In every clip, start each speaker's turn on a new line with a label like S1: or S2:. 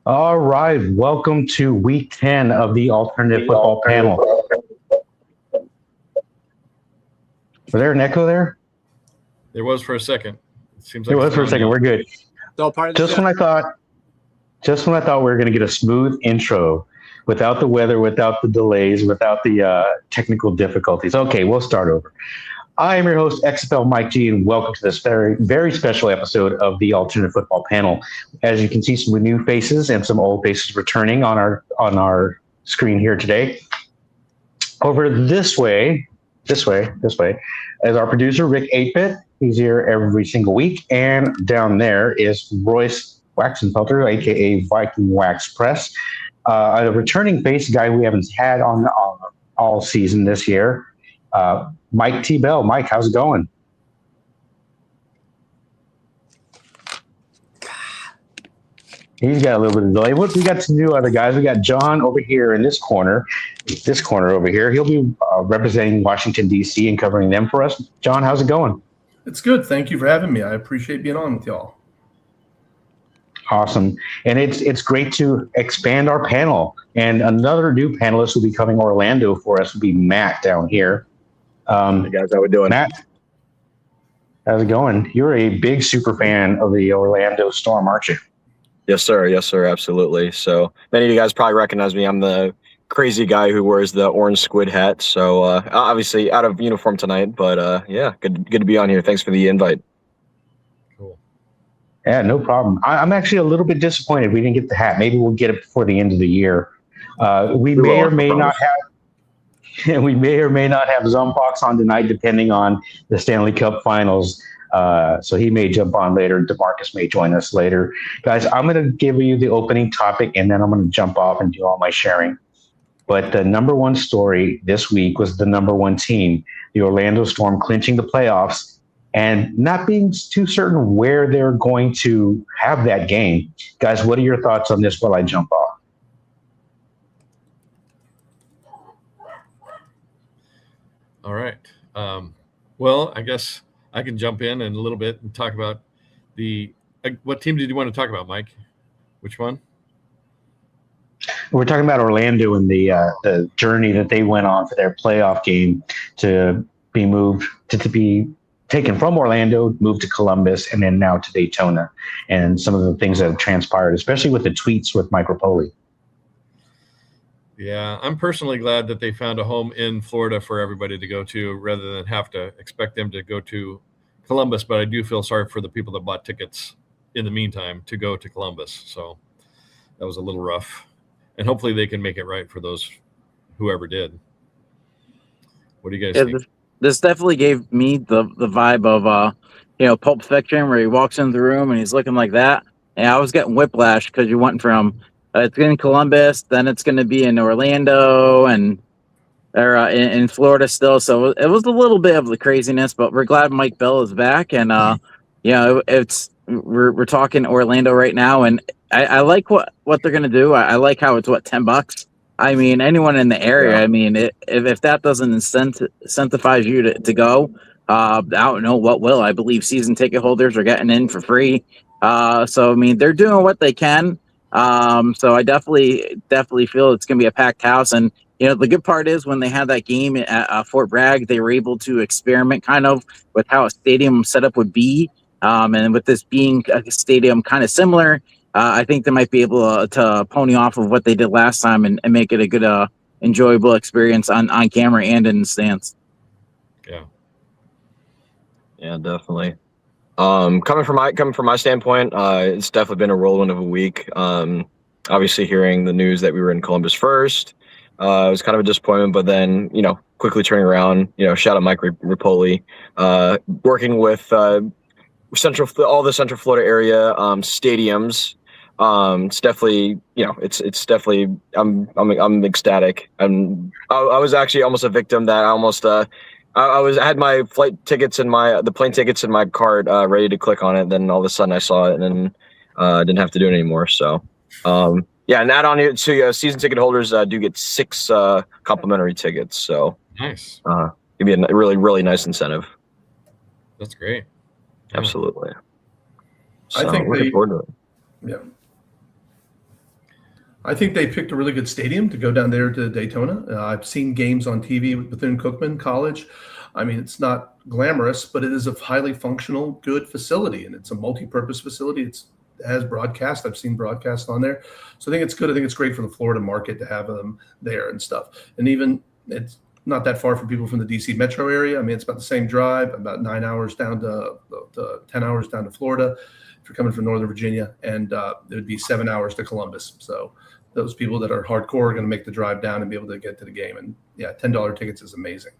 S1: All right, welcome to week 10 of the Alternative Football Panel. Was there an echo there?
S2: There was for a second. It seems like
S1: it was for a second. We're good.
S3: It's all part of the
S1: just
S3: show.
S1: when I thought we were going to get a smooth intro without the weather, without the delays, without the technical difficulties. Okay, we'll start over. I am your host, XFL Mike G, and welcome to this very, very special episode of the Alternative Football Panel. As you can see, some new faces and some old faces returning on our screen here today. Over this way, is our producer, Rick 8-Bit. He's here every single week. And down there is Royce Waxenfelter, a.k.a. Viking Wax Press, a returning face, guy we haven't had on all season this year. Mike T. Bell. Mike, how's it going? He's got a little bit of delay. What we got to do, other guys? We got John over here in this corner over here. He'll be representing Washington, D.C. and covering them for us. John, how's it going?
S4: It's good. Thank you for having me. I appreciate being on with y'all.
S1: Awesome. And it's great to expand our panel. And another new panelist will be coming Orlando for us will be Matt down here.
S5: Hey guys, how we doing?
S1: Matt, how's it going? You're a big super fan of the Orlando Storm, aren't you?
S5: Yes, sir. Yes, sir. Absolutely. So many of you guys probably recognize me. I'm the crazy guy who wears the orange squid hat. So obviously out of uniform tonight, but yeah, good to be on here. Thanks for the invite.
S2: Cool.
S1: Yeah, no problem. I'm actually a little bit disappointed we didn't get the hat. Maybe we'll get it before the end of the year. We may or may not have Zompox on tonight, depending on the Stanley Cup Finals. So he may jump on later. DeMarcus may join us later. Guys, I'm going to give you the opening topic, and then I'm going to jump off and do all my sharing. But the number one story this week was the number one team, the Orlando Storm, clinching the playoffs and not being too certain where they're going to have that game. Guys, what are your thoughts on this while I jump off?
S2: All right. Well, I guess I can jump in a little bit and talk about what team did you want to talk about, Mike? Which one?
S1: We're talking about Orlando and the journey that they went on for their playoff game to be moved to be taken from Orlando, moved to Columbus, and then now to Daytona, and some of the things that have transpired, especially with the tweets with Mike Rapoli.
S2: Yeah, I'm personally glad that they found a home in Florida for everybody to go to rather than have to expect them to go to Columbus. But I do feel sorry for the people that bought tickets in the meantime to go to Columbus. So that was a little rough. And hopefully they can make it right for those whoever did. What do you guys think?
S3: This definitely gave me the vibe of, Pulp Fiction, where he walks into the room and he's looking like that. And I was getting whiplash because you went from it's in Columbus, then it's going to be in Orlando and in Florida still. So it was a little bit of the craziness, but we're glad Mike Bell is back. And, we're talking Orlando right now. And I like what they're going to do. I like how it's $10. I mean, anyone in the area, yeah. I mean, if that doesn't incentivize you to go, I don't know what will. I believe season ticket holders are getting in for free. So I mean, they're doing what they can. So I definitely feel it's going to be a packed house. And the good part is when they had that game at Fort Bragg, they were able to experiment kind of with how a stadium setup would be. And with this being a stadium kind of similar, I think they might be able to pony off of what they did last time and make it a good, enjoyable experience on camera and in the stands.
S5: Yeah, definitely. Coming from my standpoint, it's definitely been a whirlwind of a week. Obviously, hearing the news that we were in Columbus first, it was kind of a disappointment. But then, quickly turning around, shout out Mike Rapoli, working with all the Central Florida area stadiums. It's definitely, it's definitely. I'm ecstatic. I was actually almost a victim that I almost. I had my flight tickets and the plane tickets in my cart ready to click on it. Then all of a sudden I saw it and then didn't have to do it anymore. So and add on to season ticket holders do get 6 complimentary tickets. So
S2: Nice.
S5: It'd be a really, really nice incentive.
S2: That's great.
S5: Absolutely. So
S4: I think
S5: looking forward to it.
S4: Yeah. I think they picked a really good stadium to go down there to Daytona. I've seen games on TV with Bethune-Cookman College. I mean, it's not glamorous, but it is a highly functional, good facility, and it's a multi-purpose facility. It has broadcast. I've seen broadcast on there. So I think it's good. I think it's great for the Florida market to have them there and stuff. And even it's not that far from people from the DC metro area. I mean, it's about the same drive, about 9 hours down to 10 hours down to Florida if you're coming from Northern Virginia, and it would be 7 hours to Columbus. So those people that are hardcore are going to make the drive down and be able to get to the game. And yeah, $10 tickets is amazing.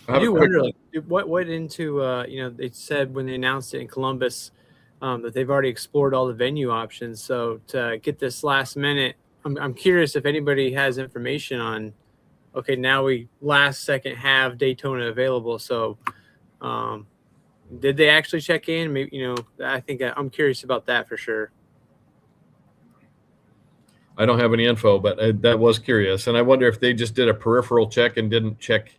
S6: I do wonder, like, what went into, they said when they announced it in Columbus that they've already explored all the venue options. So to get this last minute, I'm curious if anybody has information on, okay, now we last second have Daytona available. So did they actually check in? Maybe, I think I'm curious about that for sure.
S2: I don't have any info, but that was curious. And I wonder if they just did a peripheral check and didn't check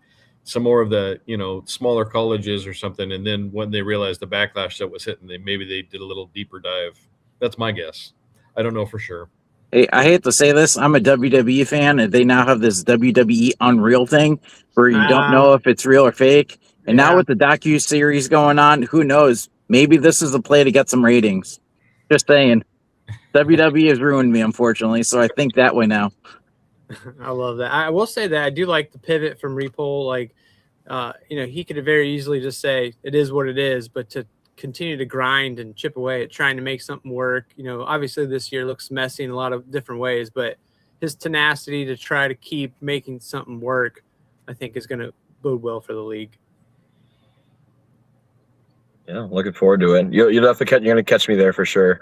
S2: some more of the, smaller colleges or something. And then when they realized the backlash that was hitting, maybe they did a little deeper dive. That's my guess. I don't know for sure.
S3: Hey, I hate to say this. I'm a WWE fan, and they now have this WWE Unreal thing where you don't know if it's real or fake. And now with the docu-series going on, who knows? Maybe this is a play to get some ratings. Just saying. WWE has ruined me, unfortunately, so I think that way now.
S6: I love that. I will say that I do like the pivot from Repol. Like, he could very easily just say it is what it is, but to continue to grind and chip away at trying to make something work. Obviously this year looks messy in a lot of different ways, but his tenacity to try to keep making something work, I think, is going to bode well for the league.
S5: Yeah, looking forward to it. You're going to catch me there for sure.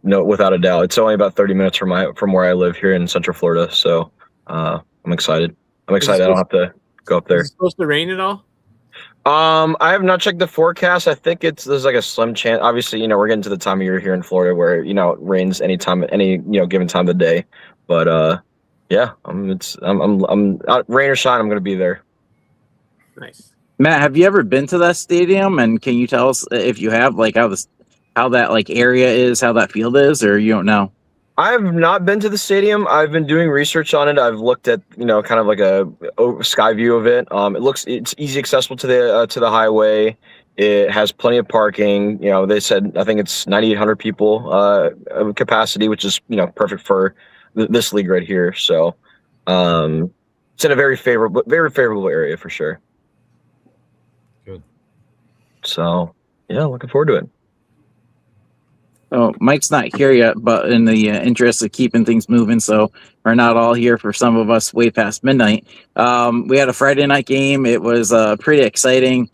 S5: No, without a doubt. It's only about 30 minutes from where I live here in Central Florida, so I'm excited. I don't have to go up there.
S6: Is it supposed to rain at all?
S5: I have not checked the forecast. I think there's like a slim chance. Obviously, we're getting to the time of year here in Florida where it rains any given time of the day. But I'm rain or shine, I'm going to be there.
S6: Nice.
S3: Matt, have you ever been to that stadium? And can you tell us if you have, like, how that like area is, how that field is, or you don't know?
S5: I have not been to the stadium. I've been doing research on it. I've looked at kind of like a sky view of it. It's easy accessible to the highway. It has plenty of parking. They said I think it's 9,800 people of capacity, which is perfect for this league right here. So it's in a very favorable area for sure.
S2: Good.
S5: So yeah, looking forward to it.
S3: Oh, Mike's not here yet, but in the interest of keeping things moving, so we're not all here for some of us way past midnight. We had a Friday night game. It was pretty exciting.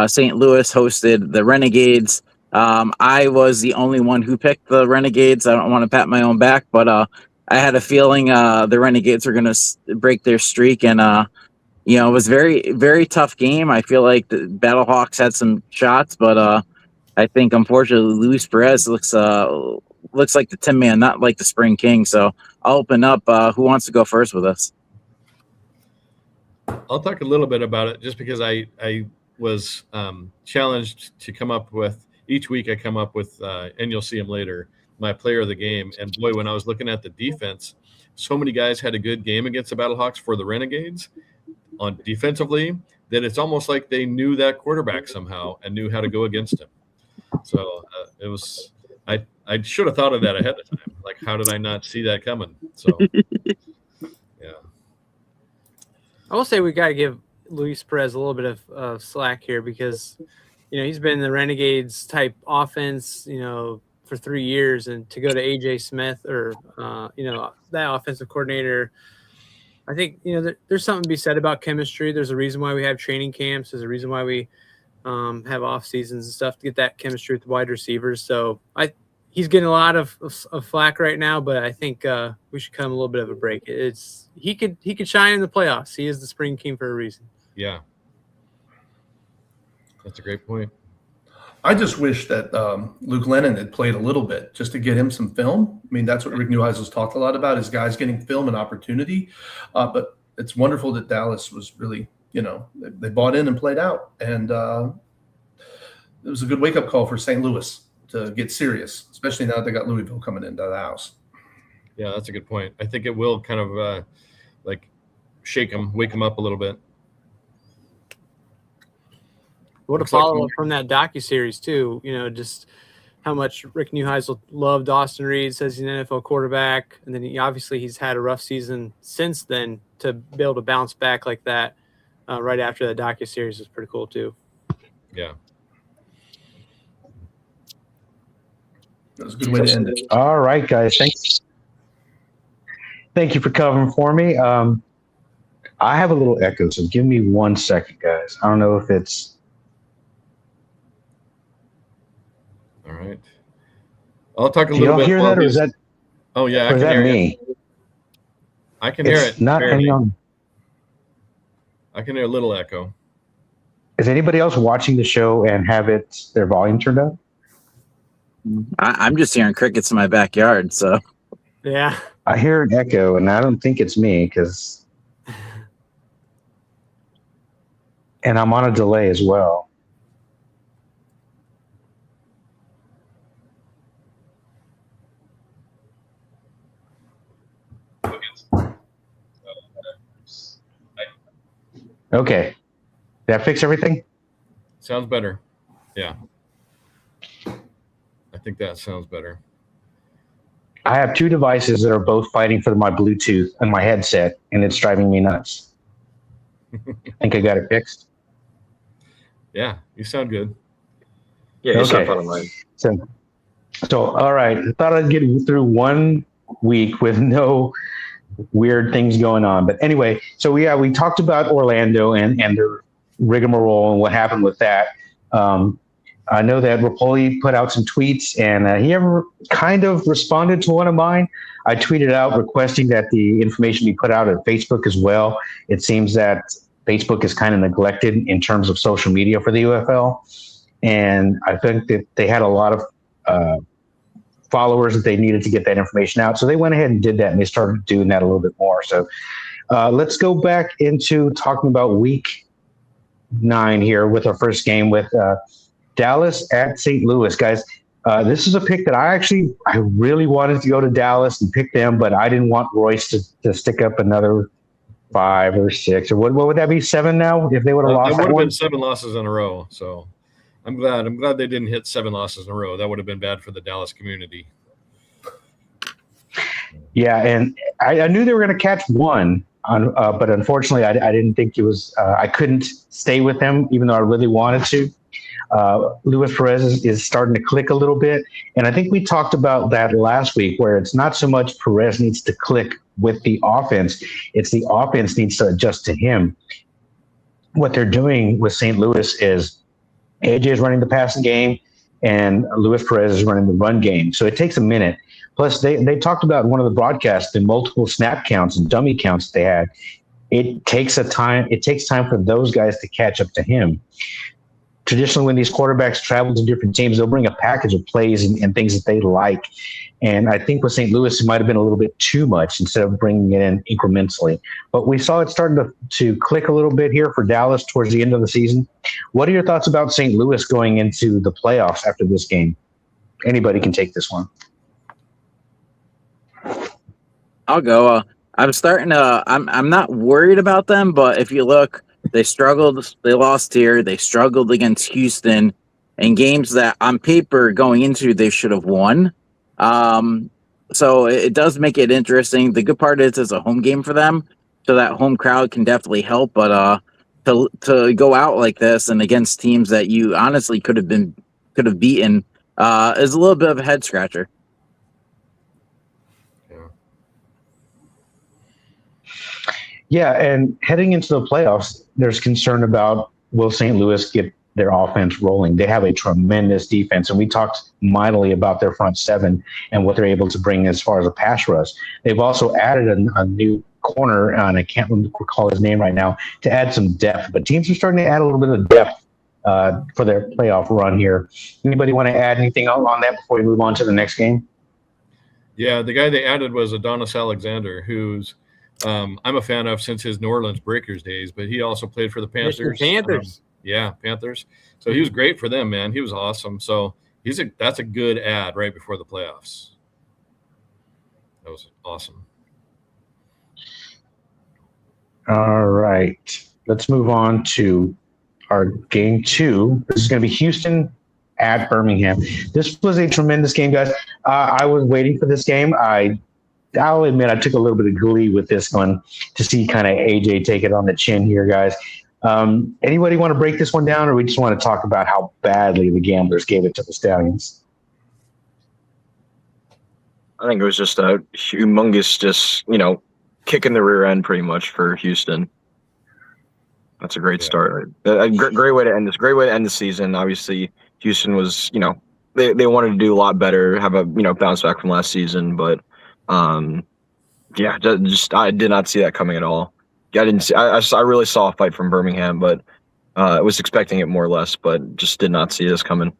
S3: St. Louis hosted the Renegades. I was the only one who picked the Renegades. I don't want to pat my own back, but I had a feeling the Renegades were going to break their streak, and it was very, very tough game. I feel like the Battlehawks had some shots, but I think, unfortunately, Luis Perez looks like the Tin Man, not like the Spring King. So I'll open up. Who wants to go first with us?
S2: I'll talk a little bit about it just because I was challenged to come up with each week. I come up with, and you'll see him later, my player of the game. And boy, when I was looking at the defense, so many guys had a good game against the Battlehawks for the Renegades on defensively that it's almost like they knew that quarterback somehow and knew how to go against him. So it was, I should have thought of that ahead of time. Like, how did I not see that coming? So, yeah.
S6: I will say we got to give Luis Perez a little bit of slack here because, he's been in the Renegades type offense, for 3 years, and to go to AJ Smith or, that offensive coordinator, I think, there's something to be said about chemistry. There's a reason why we have training camps. There's a reason why we have off seasons and stuff to get that chemistry with the wide receivers. So he's getting a lot of flack right now, but I think we should cut him a little bit of a break. He could shine in the playoffs. He is the spring king for a reason.
S2: Yeah. That's a great point.
S4: I just wish that Luke Lennon had played a little bit just to get him some film. I mean, that's what Rick Neuheisel's talked a lot about, is guys getting film and opportunity. But it's wonderful that Dallas was really, they bought in and played out. And it was a good wake-up call for St. Louis to get serious, especially now that they got Louisville coming into the house.
S2: Yeah, that's a good point. I think it will kind of shake them, wake them up a little bit.
S6: What a follow-up from that docuseries, too. Just how much Rick Neuheisel loved Austin Reed, says he's an NFL quarterback. And then he's had a rough season since then. To be able to bounce back like that right after the docuseries is pretty cool, too.
S2: Yeah.
S4: That was a good way to end it.
S1: All right, guys. Thank you for covering for me. I have a little echo, so give me 1 second, guys. I don't know if it's...
S2: All right. I'll talk a
S1: Do
S2: little
S1: y'all
S2: bit.
S1: hear that, or is that?
S2: Oh yeah,
S1: Or is that me?
S2: I can hear
S1: It's
S2: it.
S1: not
S2: barely.
S1: any on.
S2: I can hear a little echo.
S1: Is anybody else watching the show and have their volume turned up?
S3: I'm just hearing crickets in my backyard. So
S6: Yeah.
S1: I hear an echo, and I don't think it's me and I'm on a delay as well. Okay. Did that fix everything?
S2: Sounds better. Yeah. I think that sounds better.
S1: I have 2 devices that are both fighting for my Bluetooth and my headset, and it's driving me nuts. Think I got it fixed?
S2: Yeah, you sound good.
S5: Yeah, you sound
S1: Okay.
S5: fun of mine.
S1: So, all right. I thought I'd get through 1 week with no weird things going on. But anyway, so we talked about Orlando and their rigmarole and what happened with that. I know that Rapoli put out some tweets, and he kind of responded to one of mine. I tweeted out requesting that the information be put out at Facebook as well. It seems that Facebook is kind of neglected in terms of social media for the UFL. And I think that they had a lot of followers that they needed to get that information out. So they went ahead and did that, and they started doing that a little bit more. So let's go back into talking about week 9 here with our first game with Dallas at St. Louis. Guys, this is a pick that I really wanted to go to Dallas and pick them, but I didn't want Royce to stick up another 5 or 6 or what would that be, 7 now if they would have lost
S2: That
S1: that
S2: would have
S1: one?
S2: been 7 losses in a row. So I'm glad they didn't hit 7 losses in a row. That would have been bad for the Dallas community.
S1: Yeah, and I knew they were going to catch one, but unfortunately, I didn't think it was. I couldn't stay with them, even though I really wanted to. Luis Perez is starting to click a little bit, and I think we talked about that last week, where it's not so much Perez needs to click with the offense; it's the offense needs to adjust to him. What they're doing with St. Louis is AJ is running the passing game, and Luis Perez is running the run game. So it takes a minute. Plus, they talked about in one of the broadcasts the multiple snap counts and dummy counts they had. It takes time for those guys to catch up to him. traditionally when these quarterbacks travel to different teams, they'll bring a package of plays and things that they like. And I think with St. Louis, it might have been a little bit too much instead of bringing it in incrementally. But we saw it starting to click a little bit here for Dallas towards the end of the season. What are your thoughts about St. Louis going into the playoffs after this game? Anybody can take this one.
S3: I'll go. I'm starting to. I'm not worried about them, but if you look, they struggled. They lost here. They struggled against Houston in games that, on paper, going into they should have won. So it does make it interesting. The good part is it's a home game for them, so that home crowd can definitely help. But to go out like this and against teams that you honestly could have beaten is a little bit of a head scratcher.
S1: Yeah, and heading into the playoffs, there's concern about will St. Louis get their offense rolling. They have a tremendous defense, and we talked mightily about their front seven and what they're able to bring as far as a pass rush. They've also added a new corner, and I can't recall his name right now, to add some depth. But teams are starting to add a little bit of depth for their playoff run here. Anybody want to add anything on that before we move on to the next game?
S2: Yeah, the guy they added was Adonis Alexander, who's I'm a fan of since his New Orleans Breakers days, but he also played for the Panthers.
S6: Panthers.
S2: Panthers. So he was great for them, man. He was awesome. So that's a good ad right before the playoffs. That was awesome.
S1: All right. Let's move on to our game 2. This is going to be Houston at Birmingham. This was a tremendous game, guys. I was waiting for this game. I'll admit I took a little bit of glee with this one to see kind of AJ take it on the chin here, guys. Anybody want to break this one down, or we just want to talk about how badly the Gamblers gave it to the Stallions?
S5: I think it was just a humongous, kick in the rear end pretty much for Houston. That's a great start. A great way to end this. Great way to end the season. Obviously, Houston was, they wanted to do a lot better, have a, bounce back from last season, but I did not see that coming at all. I didn't see. I really saw a fight from Birmingham, but I was expecting it more or less, but just did not see this coming.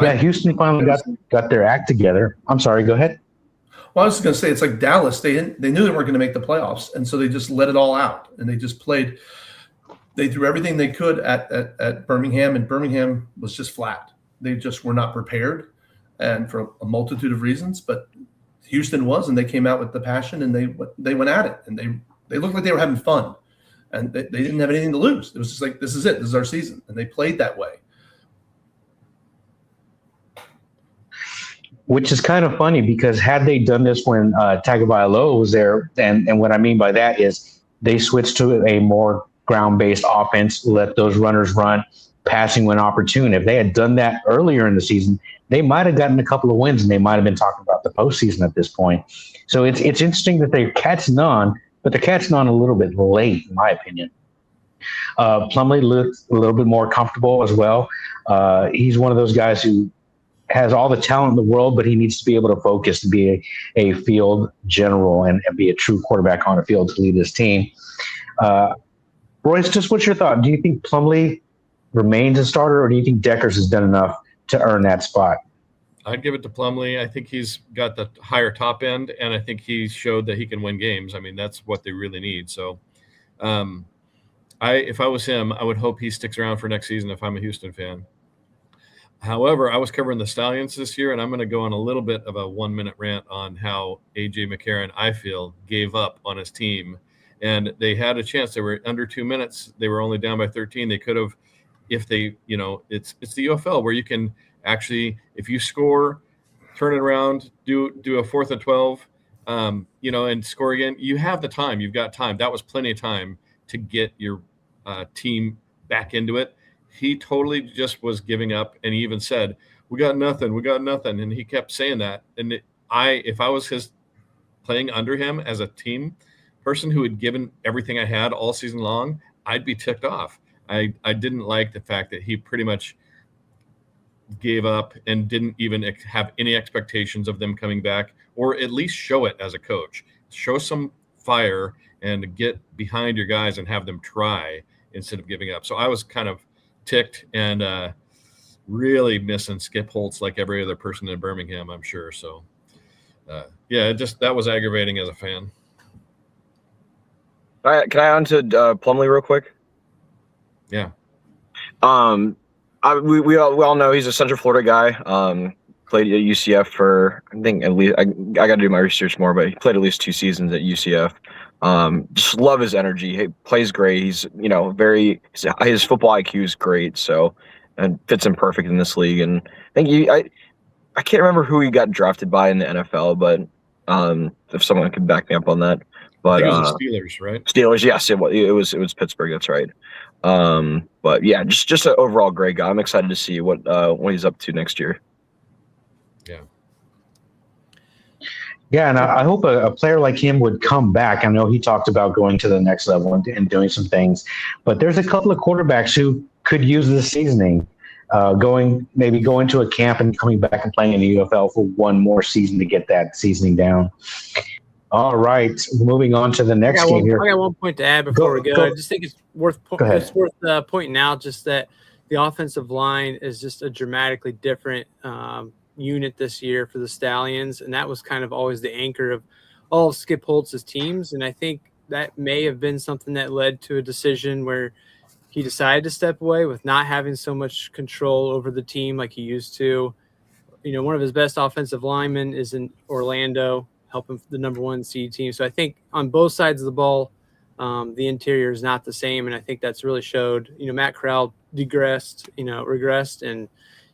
S1: Yeah, Houston finally got their act together. I'm sorry. Go ahead.
S4: Well, I was going to say it's like Dallas. They knew they weren't going to make the playoffs, and so they just let it all out, and they just played. They threw everything they could at Birmingham, and Birmingham was just flat. They just were not prepared. And for a multitude of reasons, but Houston was, and they came out with the passion, and they went at it, and they looked like they were having fun, and they didn't have anything to lose. It was just like, this is it, this is our season, and they played that way.
S1: Which is kind of funny because had they done this when Tagovailoa was there, and what I mean by that is they switched to a more ground-based offense, let those runners run, passing when opportune. If they had done that earlier in the season, they might have gotten a couple of wins, and they might have been talking about the postseason at this point. So it's interesting that they're catching on, but they're catching on a little bit late, in my opinion. Plumlee looks a little bit more comfortable as well. He's one of those guys who has all the talent in the world, but he needs to be able to focus to be a field general and be a true quarterback on the field to lead his team. Royce, just what's your thought? Do you think Plumlee remains a starter, or do you think Deckers has done enough to earn that spot?
S2: I'd give it to Plumlee. I think he's got the higher top end, and I think he showed that he can win games. I mean, that's what they really need. So if I was him, I would hope he sticks around for next season if I'm a Houston fan. However, I was covering the Stallions this year, and I'm going to go on a little bit of a 1-minute rant on how A.J. McCarron, I feel, gave up on his team. And they had a chance. They were under 2 minutes. They were only down by 13. They could have, if they, it's the UFL where you can actually, if you score, turn it around, do a 4th and 12, and score again. You have the time. You've got time. That was plenty of time to get your team back into it. He totally just was giving up, and he even said, we got nothing, and he kept saying that. And if I was playing under him as a team person who had given everything I had all season long, I'd be ticked off. I didn't like the fact that he pretty much gave up and didn't even have any expectations of them coming back, or at least show it as a coach. Show some fire and get behind your guys and have them try. instead of giving up. So I was kind of ticked and really missing Skip Holtz like every other person in Birmingham, I'm sure. So that was aggravating as a fan.
S5: All right, can I on to Plumlee real quick?
S2: Yeah.
S5: We all know he's a Central Florida guy. Played at UCF for, I think, at least I got to do my research more, but he played at least 2 seasons at UCF. Just love his energy. He plays great. He's his football IQ is great, so and fits him perfect in this league. And I think I can't remember who he got drafted by in the NFL, but if someone could back me up on that. But
S2: I think it was the Steelers, right?
S5: Steelers, yes, it was Pittsburgh. That's right. But yeah, just an overall great guy. I'm excited to see what he's up to next year.
S1: Yeah, and I hope a player like him would come back. I know he talked about going to the next level and doing some things, but there's a couple of quarterbacks who could use this seasoning, going to a camp and coming back and playing in the UFL for one more season to get that seasoning down. All right, moving on to the next game here.
S6: I got one point to add before we go. I just think it's worth pointing out just that the offensive line is just a dramatically different unit this year for the Stallions, and that was kind of always the anchor of all of Skip Holtz's teams. And I think that may have been something that led to a decision where he decided to step away with not having so much control over the team like he used to. One of his best offensive linemen is in Orlando, helping the number 1 seed team. So I think on both sides of the ball, the interior is not the same, and I think that's really showed. Matt Corral regressed, and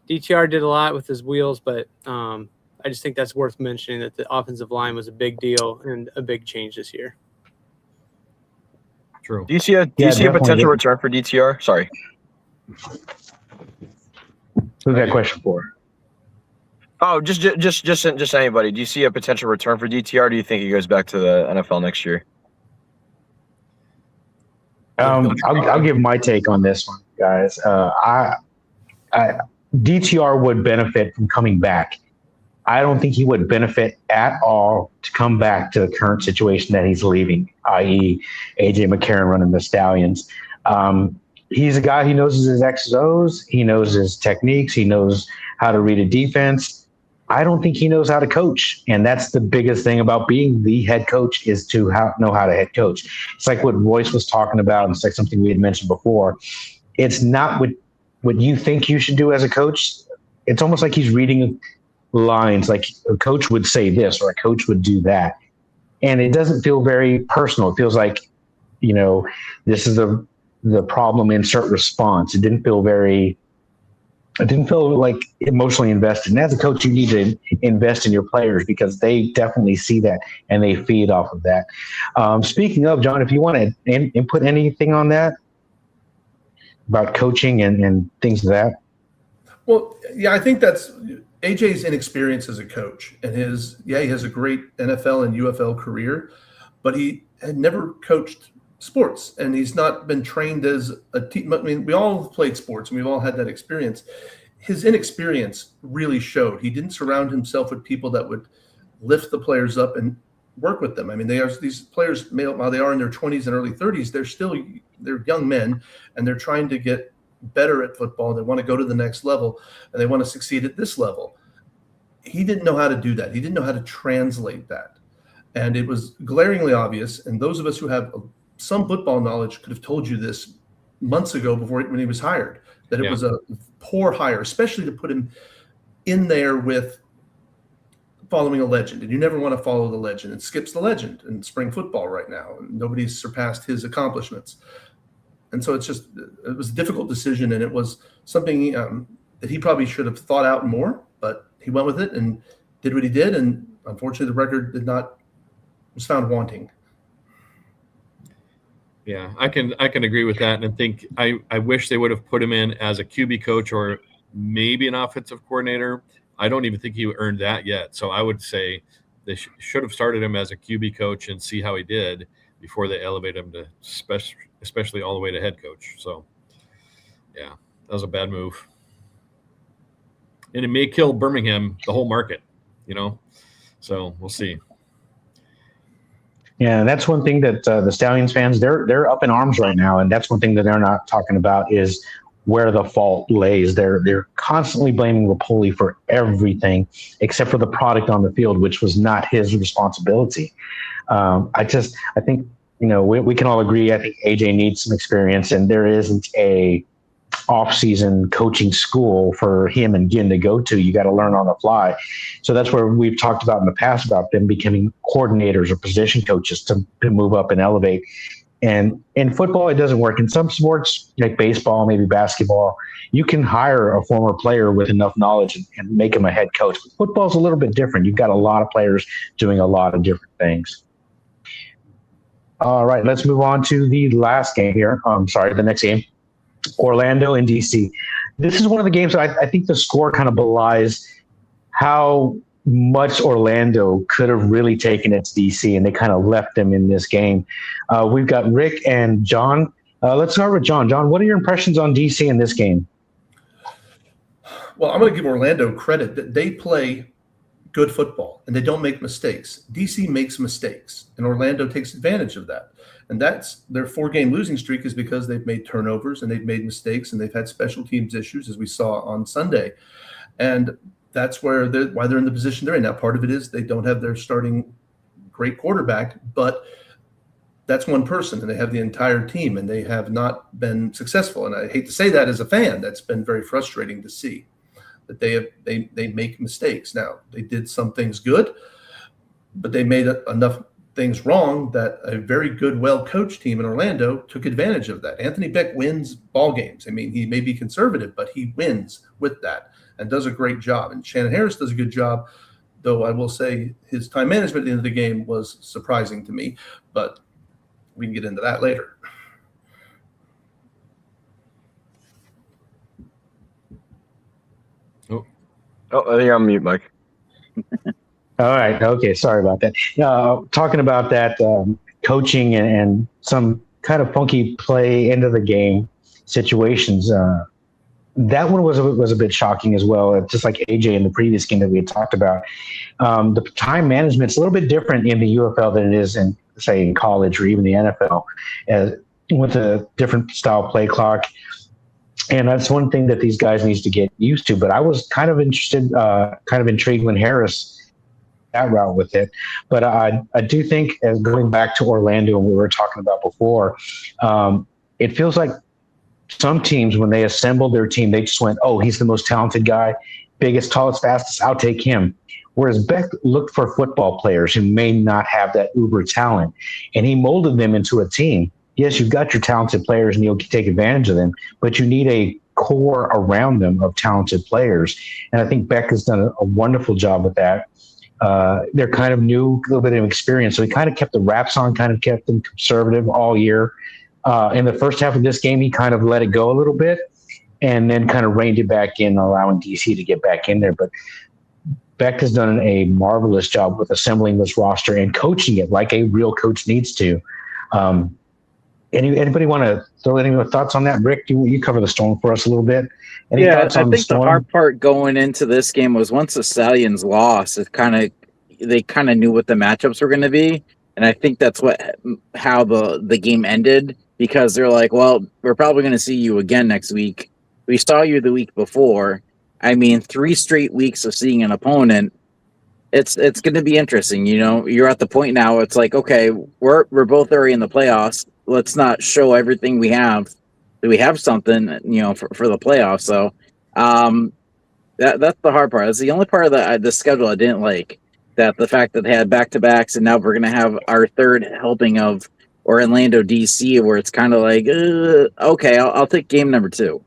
S6: DTR did a lot with his wheels, but I just think that's worth mentioning that the offensive line was a big deal and a big change this year.
S2: True.
S5: Do you see a potential return for DTR? Sorry.
S1: Who's that question for?
S5: Oh, just anybody. Do you see a potential return for DTR? Or do you think he goes back to the NFL next year?
S1: I'll give my take on this one, guys. DTR would benefit from coming back. I don't think he would benefit at all to come back to the current situation that he's leaving, i.e. AJ McCarron running the Stallions. He's a guy who knows his X's O's. He knows his techniques. He knows how to read a defense. I don't think he knows how to coach. And that's the biggest thing about being the head coach is to know how to head coach. It's like what Royce was talking about. And it's like something we had mentioned before. It's not what you think you should do as a coach. It's almost like he's reading lines, like a coach would say this or a coach would do that. And it doesn't feel very personal. It feels like, this is the problem, insert response. It didn't feel like emotionally invested. And as a coach, you need to invest in your players because they definitely see that and they feed off of that. Speaking of, John, if you want to input anything on that about coaching and things like that.
S4: Well, yeah, I think that's AJ's inexperience as a coach, and he has a great NFL and UFL career, but he had never coached sports, and he's not been trained as a team. I mean, we all played sports, and we've all had that experience. His inexperience really showed. He didn't surround himself with people that would lift the players up and work with them. I mean, these players, while they are in their 20s and early 30s, they're young men, and they're trying to get better at football. They want to go to the next level, and they want to succeed at this level. He didn't know how to do that. He didn't know how to translate that. And it was glaringly obvious. And those of us who have some football knowledge could have told you this months ago when he was hired, that it was a poor hire, especially to put him in there with following a legend. And you never want to follow the legend. It skips the legend in spring football right now. And nobody's surpassed his accomplishments. And so it was a difficult decision, and it was something that he probably should have thought out more, but he went with it and did what he did. And unfortunately, the record was found wanting.
S2: Yeah, I can agree with that. And I think I wish they would have put him in as a QB coach or maybe an offensive coordinator. I don't even think he earned that yet. So I would say they should have started him as a QB coach and see how he did before they elevate him to especially all the way to head coach. So, yeah, that was a bad move. And it may kill Birmingham, the whole market, So we'll see.
S1: Yeah, and that's one thing that the Stallions fans they're up in arms right now, and that's one thing that they're not talking about is where the fault lays. They're constantly blaming Rapoli for everything except for the product on the field, which was not his responsibility. I think we can all agree. I think AJ needs some experience, and there isn't a off-season coaching school for him and Ginn to go to. You got to learn on the fly. So that's where we've talked about in the past about them becoming coordinators or position coaches to move up and elevate. And in football, it doesn't work. In some sports, like baseball, maybe basketball, you can hire a former player with enough knowledge and make him a head coach. But football's a little bit different. You've got a lot of players doing a lot of different things. All right, let's move on to the last game here. The next game, Orlando and DC. This is one of the games that I think the score kind of belies how much Orlando could have really taken it to DC, and they kind of left them in this game. We've got Rick and John. Let's start with John. John, what are your impressions on DC in this game?
S4: Well, I'm going to give Orlando credit that they play good football and they don't make mistakes. DC makes mistakes, and Orlando takes advantage of that. And that's their 4-game losing streak is because they've made turnovers and they've made mistakes and they've had special teams issues, as we saw on Sunday. And that's why they're in the position they're in. Now, part of it is they don't have their starting great quarterback, but that's one person, and they have the entire team, and they have not been successful. And I hate to say that as a fan. That's been very frustrating to see that they make mistakes. Now, they did some things good, but they made enough things wrong that a very good, well-coached team in Orlando took advantage of that. Anthony Beck wins ball games. I mean, he may be conservative, but he wins with that and does a great job. And Shannon Harris does a good job, though I will say his time management at the end of the game was surprising to me, but we can get into that later.
S5: Oh, you're on mute, Mike.
S1: All right. Okay. Sorry about that. Talking about that coaching and some kind of funky play into the game situations. That one was a bit shocking as well, just like AJ in the previous game that we had talked about. The time management's a little bit different in the UFL than it is in, say, in college or even the NFL, with a different style play clock. And that's one thing that these guys need to get used to. But I was kind of interested, kind of intrigued when Harris that route with it. But I do think, as going back to Orlando and we were talking about before, it feels like some teams, when they assembled their team, they just went, oh, he's the most talented guy, biggest, tallest, fastest, I'll take him. Whereas Beck looked for football players who may not have that uber talent, and he molded them into a team. Yes, you've got your talented players and you'll take advantage of them, but you need a core around them of talented players. And I think Beck has done a wonderful job with that. They're kind of new, a little bit of experience. So he kind of kept the wraps on, kind of kept them conservative all year. In the first half of this game, he kind of let it go a little bit and then kind of reined it back in, allowing DC to get back in there. But Beck has done a marvelous job with assembling this roster and coaching it like a real coach needs to. Anybody want to throw any more thoughts on that? Rick, you cover the Storm for us a little bit. Any thoughts on
S3: I think
S1: the
S3: hard part going into this game was once the Stallions lost, they kind of knew what the matchups were going to be, and I think that's how the game ended, because they're like, well, we're probably going to see you again next week. We saw you the week before. I mean, 3 straight weeks of seeing an opponent. It's going to be interesting. You know, you're at the point now. It's like, okay, we're both already in the playoffs. Let's not show everything we have. We have something, for the playoffs. So that's the hard part. That's the only part of the schedule I didn't like. That the fact that they had back-to-backs, and now we're going to have our third helping of Orlando DC, where it's kind of like, okay, I'll take game number 2.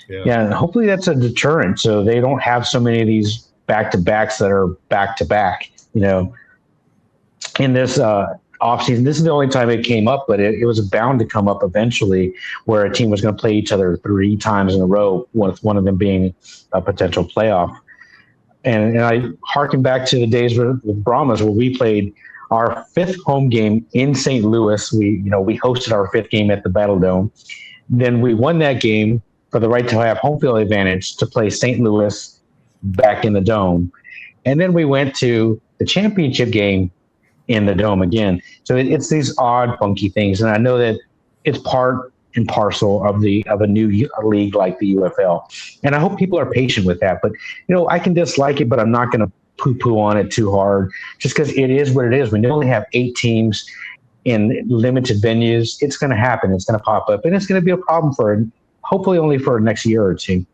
S1: Yeah, and hopefully that's a deterrent, so they don't have so many of these back-to-backs that are back-to-back. In this offseason, this is the only time it came up, but it was bound to come up eventually, where a team was going to play each other 3 times in a row, with one of them being a potential playoff. And I harken back to the days with Brahmas, where we played our 5th home game in St. Louis. We hosted our 5th game at the Battle Dome. Then we won that game for the right to have home field advantage to play St. Louis back in the Dome. And then we went to the championship game in the Dome again. So it's these odd, funky things. And I know that it's part and parcel of a new league like the UFL. And I hope people are patient with that. But, I can dislike it, but I'm not going to poo-poo on it too hard just because it is what it is. When you only have 8 teams in limited venues, it's going to happen. It's going to pop up. And it's going to be a problem hopefully only for next year or two.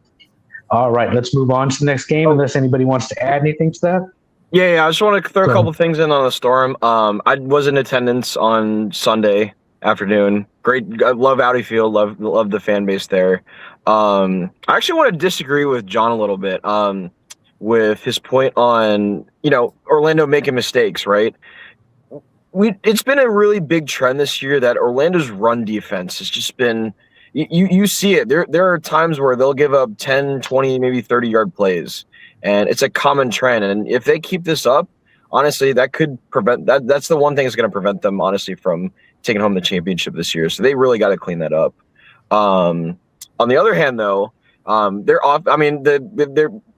S1: All right, let's move on to the next game unless anybody wants to add anything to that.
S5: Yeah. I just want to throw a couple things in on the Storm. I was in attendance on Sunday afternoon. Great. I love Audi Field. Love the fan base there. I actually want to disagree with John a little bit with his point on, Orlando making mistakes, right? It's been a really big trend this year that Orlando's run defense has just been you see it. There are times where they'll give up 10, 20, maybe 30-yard plays. And it's a common trend. And if they keep this up, honestly, that could prevent that. That's the one thing that's going to prevent them, honestly, from taking home the championship this year. So they really got to clean that up. On the other hand, though, they're off. I mean,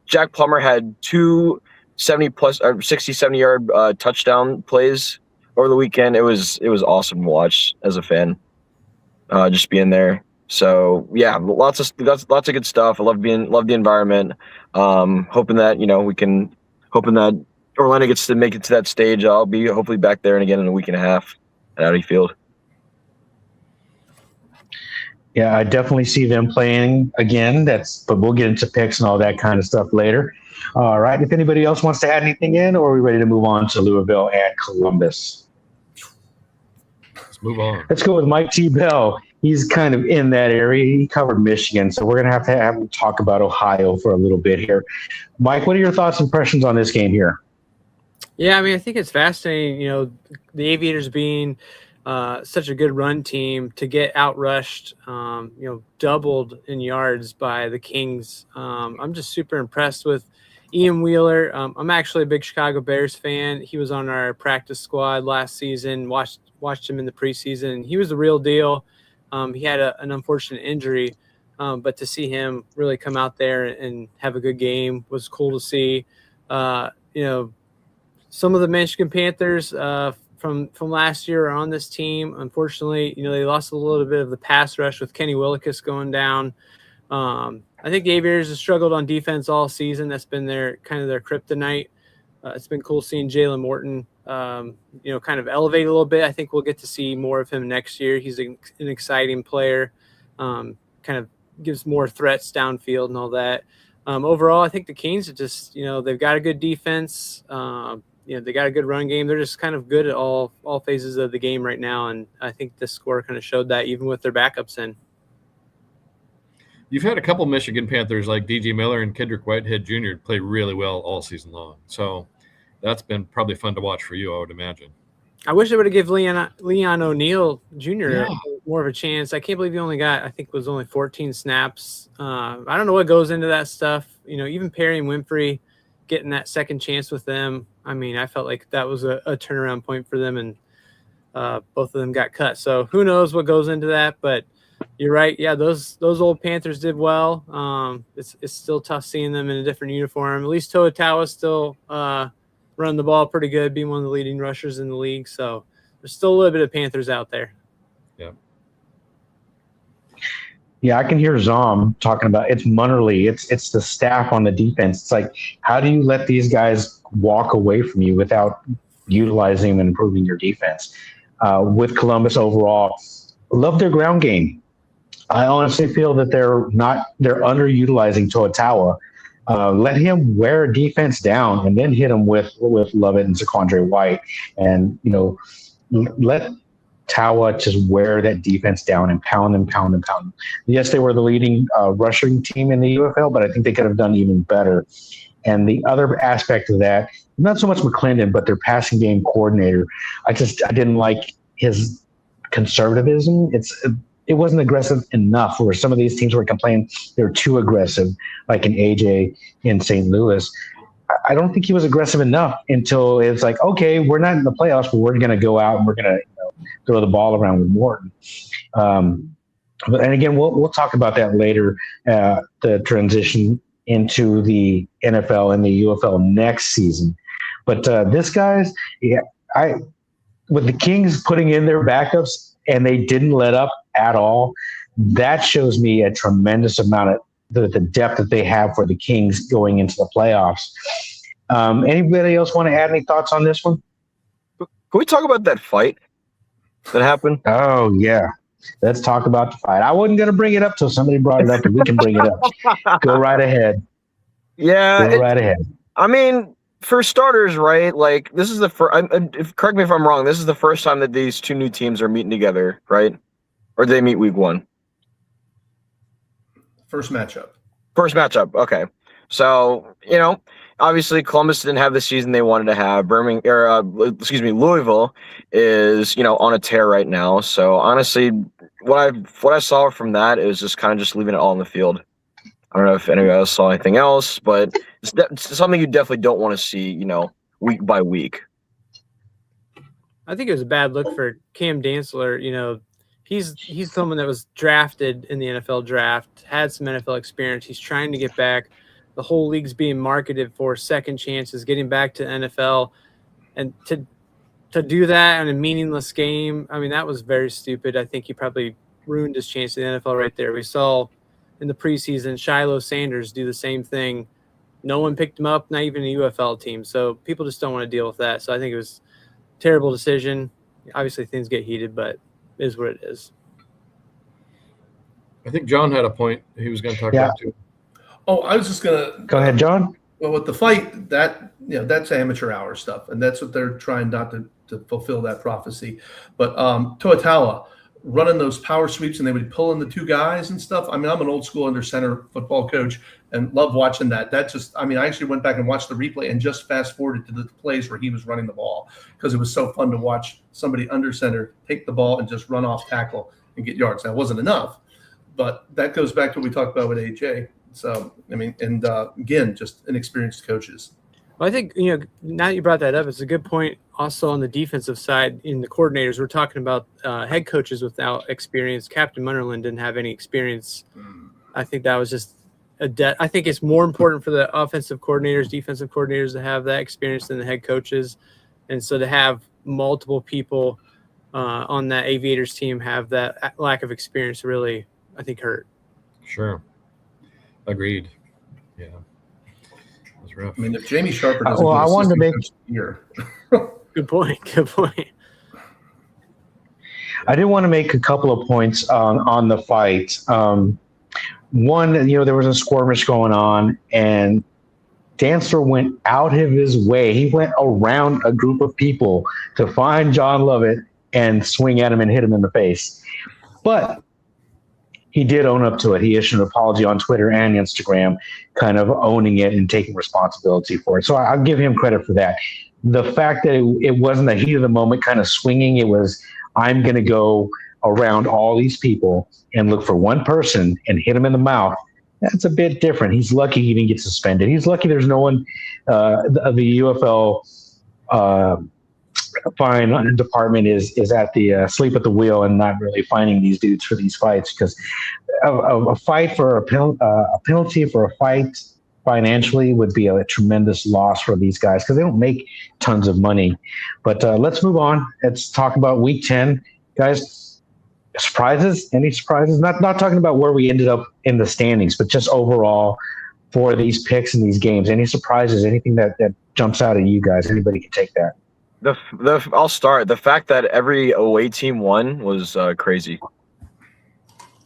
S5: Jack Plummer had 2 70-plus or 60, 70-yard touchdown plays over the weekend. It was awesome to watch as a fan, just being there. So yeah, lots of good stuff. I love the environment. Hoping that hoping that Orlando gets to make it to that stage. I'll be hopefully back there and again in a week and a half at Audi Field.
S1: Yeah, I definitely see them playing again. But we'll get into picks and all that kind of stuff later. All right. If anybody else wants to add anything in, or are we ready to move on to Louisville and Columbus?
S2: Let's move on.
S1: Let's go with Mike T. Bell. He's kind of in that area. He covered Michigan, so we're going to have him talk about Ohio for a little bit here. Mike, what are your thoughts and impressions on this game here?
S6: Yeah, I mean, I think it's fascinating, the Aviators being such a good run team to get outrushed, doubled in yards by the Kings. I'm just super impressed with Ian Wheeler. I'm actually a big Chicago Bears fan. He was on our practice squad last season, watched him in the preseason, and he was the real deal. He had an unfortunate injury, but to see him really come out there and have a good game was cool to see. Some of the Michigan Panthers from last year are on this team. Unfortunately, they lost a little bit of the pass rush with Kenny Willekes going down. I think the Aviators have struggled on defense all season. That's been their kryptonite. It's been cool seeing Jalen Morton, kind of elevate a little bit. I think we'll get to see more of him next year. He's an exciting player, kind of gives more threats downfield and all that. Overall, I think the Kings are just, they've got a good defense. They got a good run game. They're just kind of good at all phases of the game right now. And I think this score kind of showed that even with their backups in.
S2: You've had a couple Michigan Panthers like DJ Miller and Kendrick Whitehead Jr. play really well all season long. So that's been probably fun to watch for you, I would imagine.
S6: I wish they would have given Leon O'Neal Jr. More of a chance. I can't believe he only got, I think it was only 14 snaps. I don't know what goes into that stuff. Even Perry and Winfrey getting that second chance with them. I mean, I felt like that was a turnaround point for them, and both of them got cut. So who knows what goes into that, but you're right. Yeah, those old Panthers did well. It's still tough seeing them in a different uniform. At least Toa Taua still running the ball pretty good, being one of the leading rushers in the league. So there's still a little bit of Panthers out there.
S2: Yeah.
S1: Yeah, I can hear Zom talking about it's Munnerly. It's the staff on the defense. It's like, how do you let these guys walk away from you without utilizing them and improving your defense? With Columbus overall, love their ground game. I honestly feel that they're underutilizing Toa Taua. Let him wear a defense down and then hit him with Lovett and Zaquandre White, and let Taua just wear that defense down and pound them. Yes, they were the leading rushing team in the UFL, but I think they could have done even better. And the other aspect of that, not so much McClendon, but their passing game coordinator, I didn't like his conservatism. It wasn't aggressive enough, where some of these teams were complaining they're too aggressive, like an AJ in St. Louis. I don't think he was aggressive enough until it's like, okay, we're not in the playoffs, but we're going to go out and we're going to throw the ball around with Morton. And again, we'll talk about that later, the transition into the NFL and the UFL next season. But this guy's, yeah, with the Kings putting in their backups and they didn't let up at all, that shows me a tremendous amount of the depth that they have for the Kings going into the playoffs. Anybody else want to add any thoughts on this one?
S5: Can we talk about that fight that happened?
S1: Oh, yeah. Let's talk about the fight. I wasn't going to bring it up till somebody brought it up, and we can bring it up. Go right ahead.
S5: Yeah.
S1: Go right ahead.
S5: I mean, for starters, right? Like, this is the first. Correct me if I'm wrong. This is the first time that these two new teams are meeting together, right? Or did they meet week one?
S4: First matchup.
S5: First matchup. Okay. So, obviously Columbus didn't have the season they wanted to have. Louisville is, on a tear right now. So honestly, what I saw from that is just kind of just leaving it all on the field. I don't know if anybody else saw anything else, but it's something you definitely don't want to see, week by week.
S6: I think it was a bad look for Cam Dantzler. He's someone that was drafted in the NFL draft, had some NFL experience. He's trying to get back. The whole league's being marketed for second chances, getting back to NFL, and to do that in a meaningless game, I mean, that was very stupid. I think he probably ruined his chance in the NFL right there. We saw in the preseason Shiloh Sanders do the same thing. No one picked him up, not even a UFL team. So people just don't want to deal with that. So I think it was a terrible decision. Obviously, things get heated, but it is what it is.
S2: I think John had a point he was going to talk about too.
S4: Oh, I was just gonna
S1: go ahead, John.
S4: Well, with the fight, that's amateur hour stuff, and that's what they're trying not to fulfill that prophecy. But Toatawa running those power sweeps, and they would pull in the two guys and stuff. I mean, I'm an old school under center football coach, and love watching that. That just, I mean, I actually went back and watched the replay and just fast forwarded to the plays where he was running the ball because it was so fun to watch somebody under center take the ball and just run off tackle and get yards. That wasn't enough, but that goes back to what we talked about with AJ. So, I mean, and again, just inexperienced coaches.
S6: Well, I think, now that you brought that up, it's a good point also on the defensive side in the coordinators. We're talking about head coaches without experience. Captain Munnerlyn didn't have any experience. I think that was just I think it's more important for the offensive coordinators, defensive coordinators to have that experience than the head coaches. And so to have multiple people on that Aviators team have that lack of experience really, I think, hurt.
S2: Sure. Agreed. Yeah. That's rough.
S4: I mean, if Jamie Sharper doesn't
S1: I wanted to make
S4: here.
S6: Good point. Good point.
S1: I did want to make a couple of points on the fight. One, there was a skirmish going on, and Dantzler went out of his way. He went around a group of people to find John Lovett and swing at him and hit him in the face. But he did own up to it. He issued an apology on Twitter and Instagram, kind of owning it and taking responsibility for it. So I'll give him credit for that. The fact that it wasn't the heat of the moment kind of swinging, it was, I'm going to go around all these people and look for one person and hit him in the mouth. That's a bit different. He's lucky he didn't get suspended. He's lucky there's no one, the UFL fine department is at the sleep at the wheel and not really fining these dudes for these fights, because a fight for a penalty for a fight financially would be a tremendous loss for these guys because they don't make tons of money. But let's move on. Let's talk about week 10, guys. Surprises? Any surprises? Not talking about where we ended up in the standings, but just overall for these picks and these games. Any surprises? Anything that jumps out at you guys? Anybody can take that.
S5: I'll start. The fact that every away team won was crazy.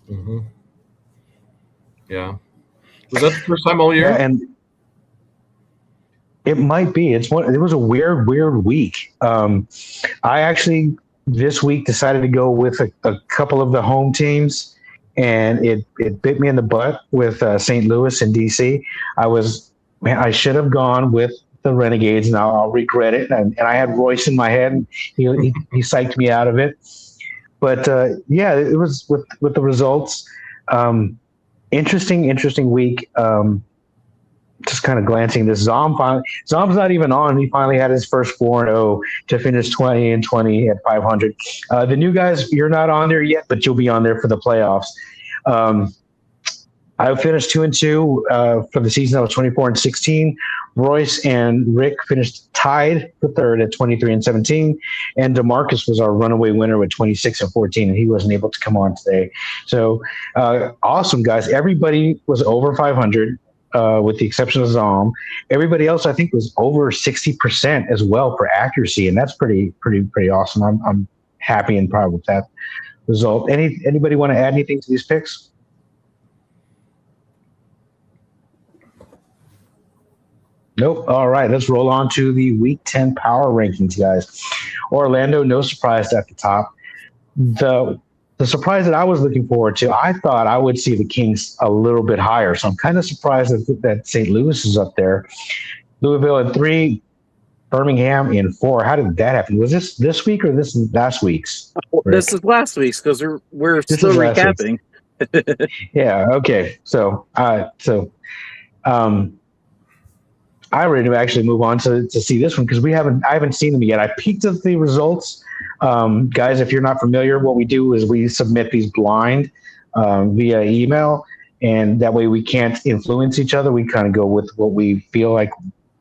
S2: Mm-hmm. Yeah. Was that the first time all year?
S1: Yeah, and it might be. It was a weird week. I actually this week decided to go with a couple of the home teams, and it bit me in the butt with St. Louis and DC. I should have gone with the Renegades, and I'll regret it. And I had Royce in my head, and he psyched me out of it. But yeah, it was with the results. Interesting week. Just kind of glancing this, Zom's not even on. He finally had his first 4-0 to finish 20-20 at 500. The new guys, you're not on there yet, but you'll be on there for the playoffs. I finished 2-2 for the season. I was 24-16. Royce and Rick finished tied for third at 23-17, and DeMarcus was our runaway winner with 26-14, and he wasn't able to come on today. So awesome, guys! Everybody was over 500. With the exception of Zom, everybody else I think was over 60% as well for accuracy, and that's pretty awesome. I'm happy and proud with that result. Anybody want to add anything to these picks? Nope. All right, let's roll on to the Week 10 power rankings, guys. Orlando, no surprise at the top. The surprise that I was looking forward to, I thought I would see the Kings a little bit higher. So I'm kind of surprised that St. Louis is up there. Louisville at 3, Birmingham in 4. How did that happen? Was this week or this is last week's? Rick?
S3: This is last week's because we're still recapping.
S1: Yeah. Okay. So I'm ready to actually move on to see this one because I haven't seen them yet. I peeked at the results. Guys, if you're not familiar, what we do is we submit these blind via email, and that way we can't influence each other. We kind of go with what we feel like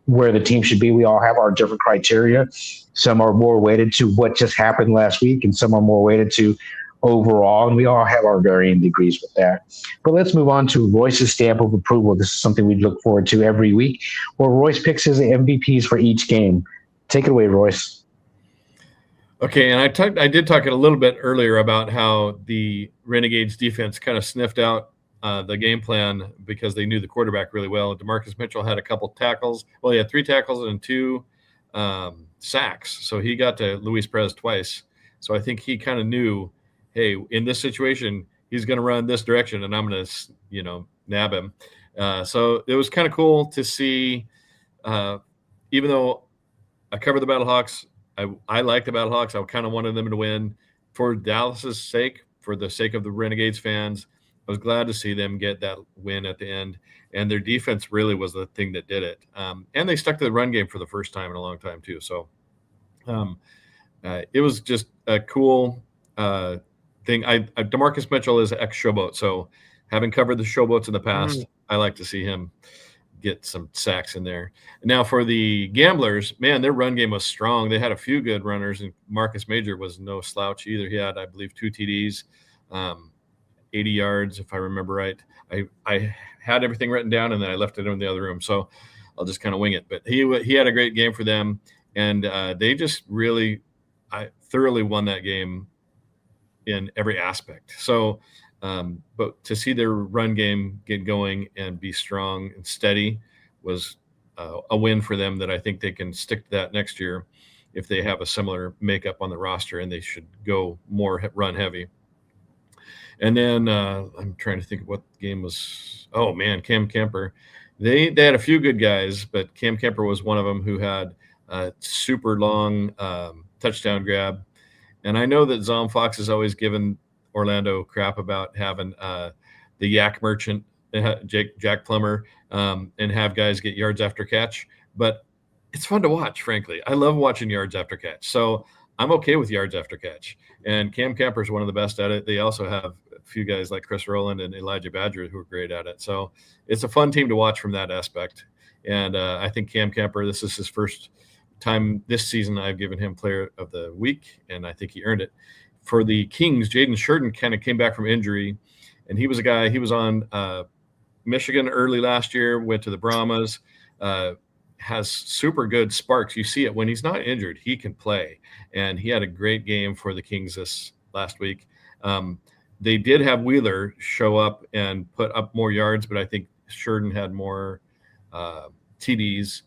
S1: where the team should be. We all have our different criteria. Some are more weighted to what just happened last week, and some are more weighted to overall, and we all have our varying degrees with that. But let's move on to Royce's stamp of approval. This is something we look forward to every week, where Royce picks his MVPs for each game. Take it away, Royce.
S2: Okay, and I did talk a little bit earlier about how the Renegades defense kind of sniffed out the game plan because they knew the quarterback really well. DeMarcus Mitchell had a couple tackles. Well, he had 3 tackles and 2 sacks, so he got to Luis Perez twice. So I think he kind of knew, hey, in this situation, he's going to run this direction, and I'm going to, nab him. So it was kind of cool to see, even though I cover the Battlehawks, I like the Battlehawks. I kind of wanted them to win for Dallas's sake, for the sake of the Renegades fans. I was glad to see them get that win at the end, and their defense really was the thing that did it. And they stuck to the run game for the first time in a long time too. So it was just a cool thing. DeMarcus Mitchell is ex-Showboat, so having covered the Showboats in the past, I like to see him get some sacks in there. Now for the Gamblers, man, their run game was strong. They had a few good runners, and Marcus Major was no slouch either. He had, I believe, 2 TDs, 80 yards, if I remember right. I had everything written down, and then I left it in the other room, so I'll just kind of wing it. But he had a great game for them, and they just really thoroughly won that game in every aspect. So but to see their run game get going and be strong and steady was a win for them that I think they can stick to that next year if they have a similar makeup on the roster, and they should go more run heavy. And then I'm trying to think of what game was. Oh, man, Cam Kemper. They had a few good guys, but Cam Kemper was one of them who had a super long touchdown grab. And I know that Zom Fox has always given Orlando crap about having the yak merchant, Jack Plummer, and have guys get yards after catch. But it's fun to watch, frankly. I love watching yards after catch. So I'm okay with yards after catch. And Cam Kemper is one of the best at it. They also have a few guys like Chris Rowland and Elijah Badger who are great at it. So it's a fun team to watch from that aspect. And I think Cam Kemper, this is his first time this season I've given him Player of the Week, and I think he earned it. For the Kings, Jaden Sheridan kind of came back from injury, and he was a guy, he was on Michigan early last year, went to the Brahmas, has super good sparks. You see it when he's not injured, he can play, and he had a great game for the Kings this last week. They did have Wheeler show up and put up more yards, but I think Sheridan had more TDs,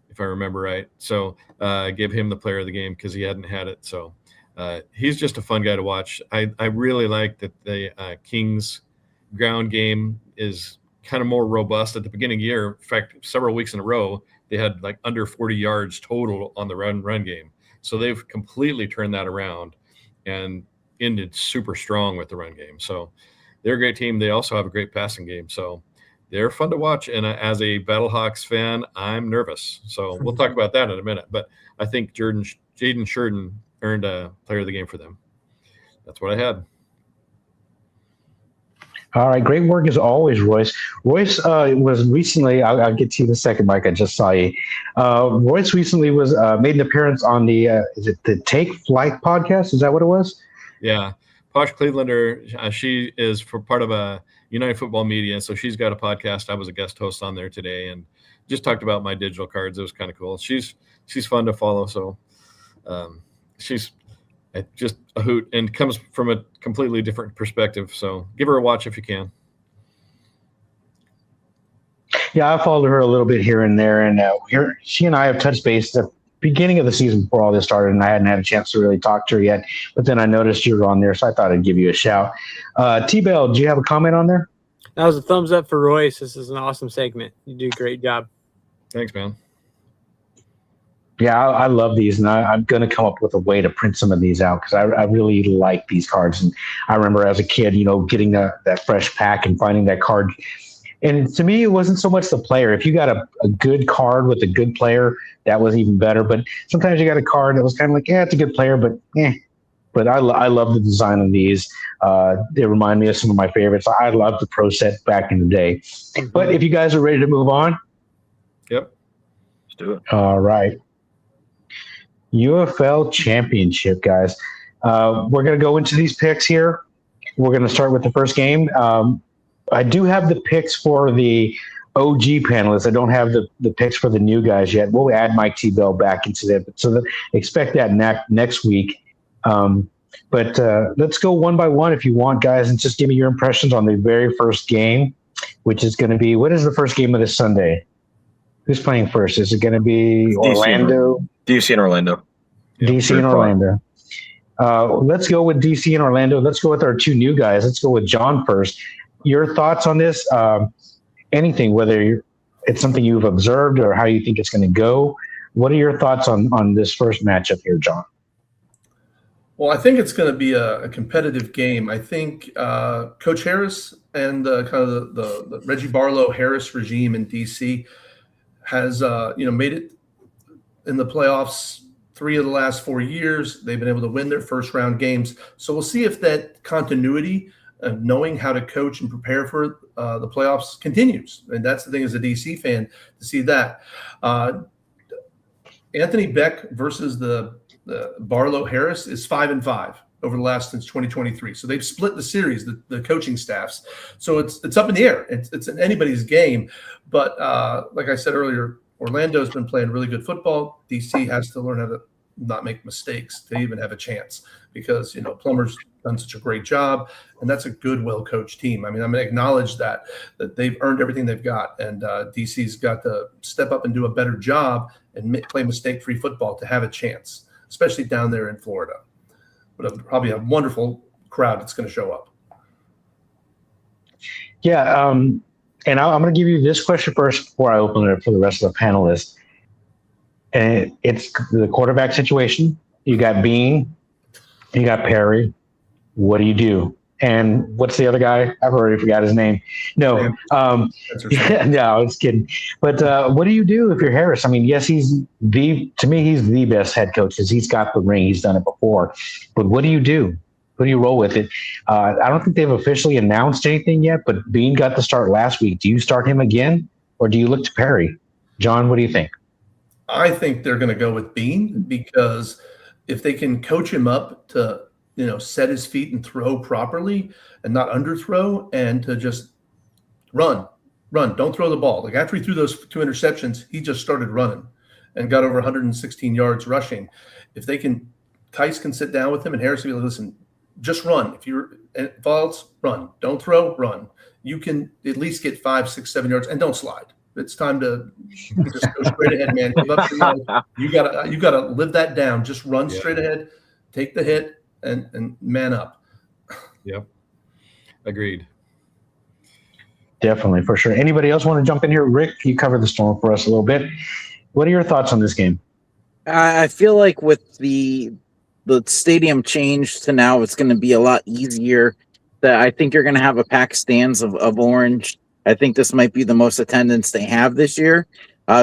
S2: if I remember right. So I gave him the Player of the Game because he hadn't had it. So he's just a fun guy to watch. I really like that the Kings ground game is kind of more robust at the beginning of the year. In fact, several weeks in a row, they had like under 40 yards total on the run game. So they've completely turned that around and ended super strong with the run game. So they're a great team. They also have a great passing game. So they're fun to watch. And as a Battlehawks fan, I'm nervous. So we'll talk about that in a minute. But I think Jaden Sheridan earned a Player of the Game for them. That's what I had.
S1: All right, great work as always, Royce. Royce was recently. I'll get to you in a second, Mike. I just saw you. Royce recently was made an appearance on the is it the Take Flight podcast? Is that what it was?
S2: Yeah, Posh Clevelander. She is for part of a United Football Media, so she's got a podcast. I was a guest host on there today, and just talked about my digital cards. It was kind of cool. She's fun to follow. So she's just a hoot and comes from a completely different perspective. So give her a watch if you can.
S1: Yeah, I followed her a little bit here and there, and she and I have touched base at the beginning of the season before all this started, and I hadn't had a chance to really talk to her yet. But then I noticed you were on there, so I thought I'd give you a shout. T-Bell, do you have a comment on there?
S6: That was a thumbs up for Royce. This is an awesome segment. You do a great job.
S2: Thanks, man.
S1: Yeah, I love these, and I'm going to come up with a way to print some of these out because I really like these cards. And I remember as a kid, getting that fresh pack and finding that card. And to me, it wasn't so much the player. If you got a good card with a good player, that was even better. But sometimes you got a card that was kind of like, yeah, it's a good player, but eh. But I love the design of these. They remind me of some of my favorites. I loved the Pro Set back in the day. But if you guys are ready to move on.
S2: Yep.
S5: Let's do it.
S1: All right. UFL Championship, guys. We're going to go into these picks here. We're going to start with the first game. I do have the picks for the OG panelists. I don't have the picks for the new guys yet. We'll add Mike T-Bell back into that. So expect that next week. But let's go one by one if you want, guys, and just give me your impressions on the very first game, which is going to be, what is the first game of this Sunday? Who's playing first? Is it going to be Orlando?
S5: DC and Orlando.
S1: DC and Orlando. Let's go with DC and Orlando. Let's go with our two new guys. Let's go with John first. Your thoughts on this? Anything, whether it's something you've observed or how you think it's going to go. What are your thoughts on this first matchup here, John?
S4: Well, I think it's going to be a competitive game. I think Coach Harris and kind of the Reggie Barlow Harris regime in DC has made it in the playoffs 3 of the last 4 years. They've been able to win their first round games. So we'll see if that continuity of knowing how to coach and prepare for the playoffs continues. And that's the thing as a DC fan to see that. Anthony Beck versus the Barlow Harris is 5-5 over the last since 2023. So they've split the series, the coaching staffs. So it's up in the air. It's anybody's game. But like I said earlier, Orlando's been playing really good football. DC has to learn how to not make mistakes to even have a chance because, Plummer's done such a great job, and that's a good, well-coached team. I mean, I'm going to acknowledge that they've earned everything they've got, and DC's got to step up and do a better job and play mistake-free football to have a chance, especially down there in Florida. But probably a wonderful crowd that's going to show up.
S1: Yeah, and I'm going to give you this question first before I open it up for the rest of the panelists. And it's the quarterback situation. You got Bean, you got Perry. What do you do? And what's the other guy? I've already forgot his name. No, no, I was kidding. But what do you do if you're Harris? I mean, yes, he's the best head coach because he's got the ring. He's done it before. But what do you do? Who do you roll with it? I don't think they've officially announced anything yet, but Bean got the start last week. Do you start him again, or do you look to Perry? John, what do you think?
S4: I think they're going to go with Bean because if they can coach him up to, set his feet and throw properly and not underthrow and to just run, don't throw the ball. Like after he threw those 2 interceptions, he just started running and got over 116 yards rushing. If Tice can sit down with him and Harris will be like, listen, just run. If all else, run. Don't throw, run. You can at least get 5, 6, 7 yards and don't slide. It's time to just go straight ahead, man. Give up your life. You gotta live that down. Just run straight ahead, take the hit, and man up.
S2: Yep. Agreed.
S1: Definitely, for sure. Anybody else want to jump in here? Rick, you covered the Storm for us a little bit. What are your thoughts on this game?
S3: I feel like with the stadium change to now, it's going to be a lot easier. That I think you're going to have a packed stands of orange. I think this might be the most attendance they have this year.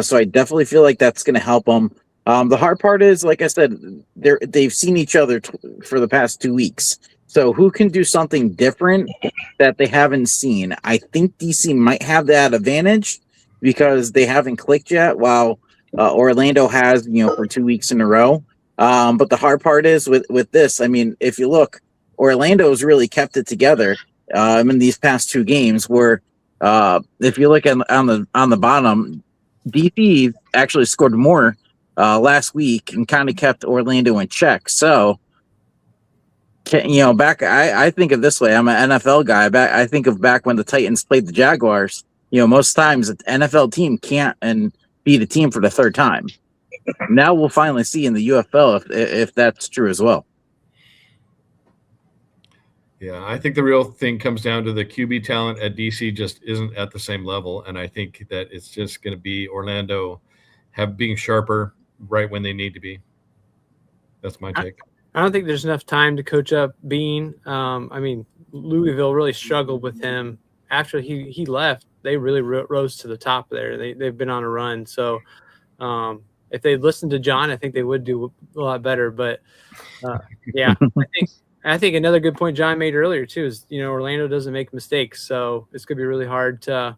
S3: So I definitely feel like that's going to help them. The hard part is, like I said, they've seen each other for the past 2 weeks. So who can do something different that they haven't seen? I think DC might have that advantage because they haven't clicked yet, while Orlando has, for 2 weeks in a row. But the hard part is with this. I mean, if you look, Orlando's really kept it together in these past 2 games. Where if you look on the bottom, DC actually scored more last week and kind of kept Orlando in check. So. I think of this way. I'm an NFL guy. I think of back when the Titans played the Jaguars. Most times an NFL team can't and beat a team for the 3rd time. Now we'll finally see in the UFL if that's true as well.
S2: Yeah, I think the real thing comes down to the QB talent at DC just isn't at the same level, and I think that it's just going to be Orlando being sharper right when they need to be. That's my take.
S6: I don't think there's enough time to coach up Bean. I mean, Louisville really struggled with him after he left. They really rose to the top there. They've been on a run. So if they listened to John, I think they would do a lot better. But yeah, I think another good point John made earlier too is Orlando doesn't make mistakes, so it's gonna be really hard to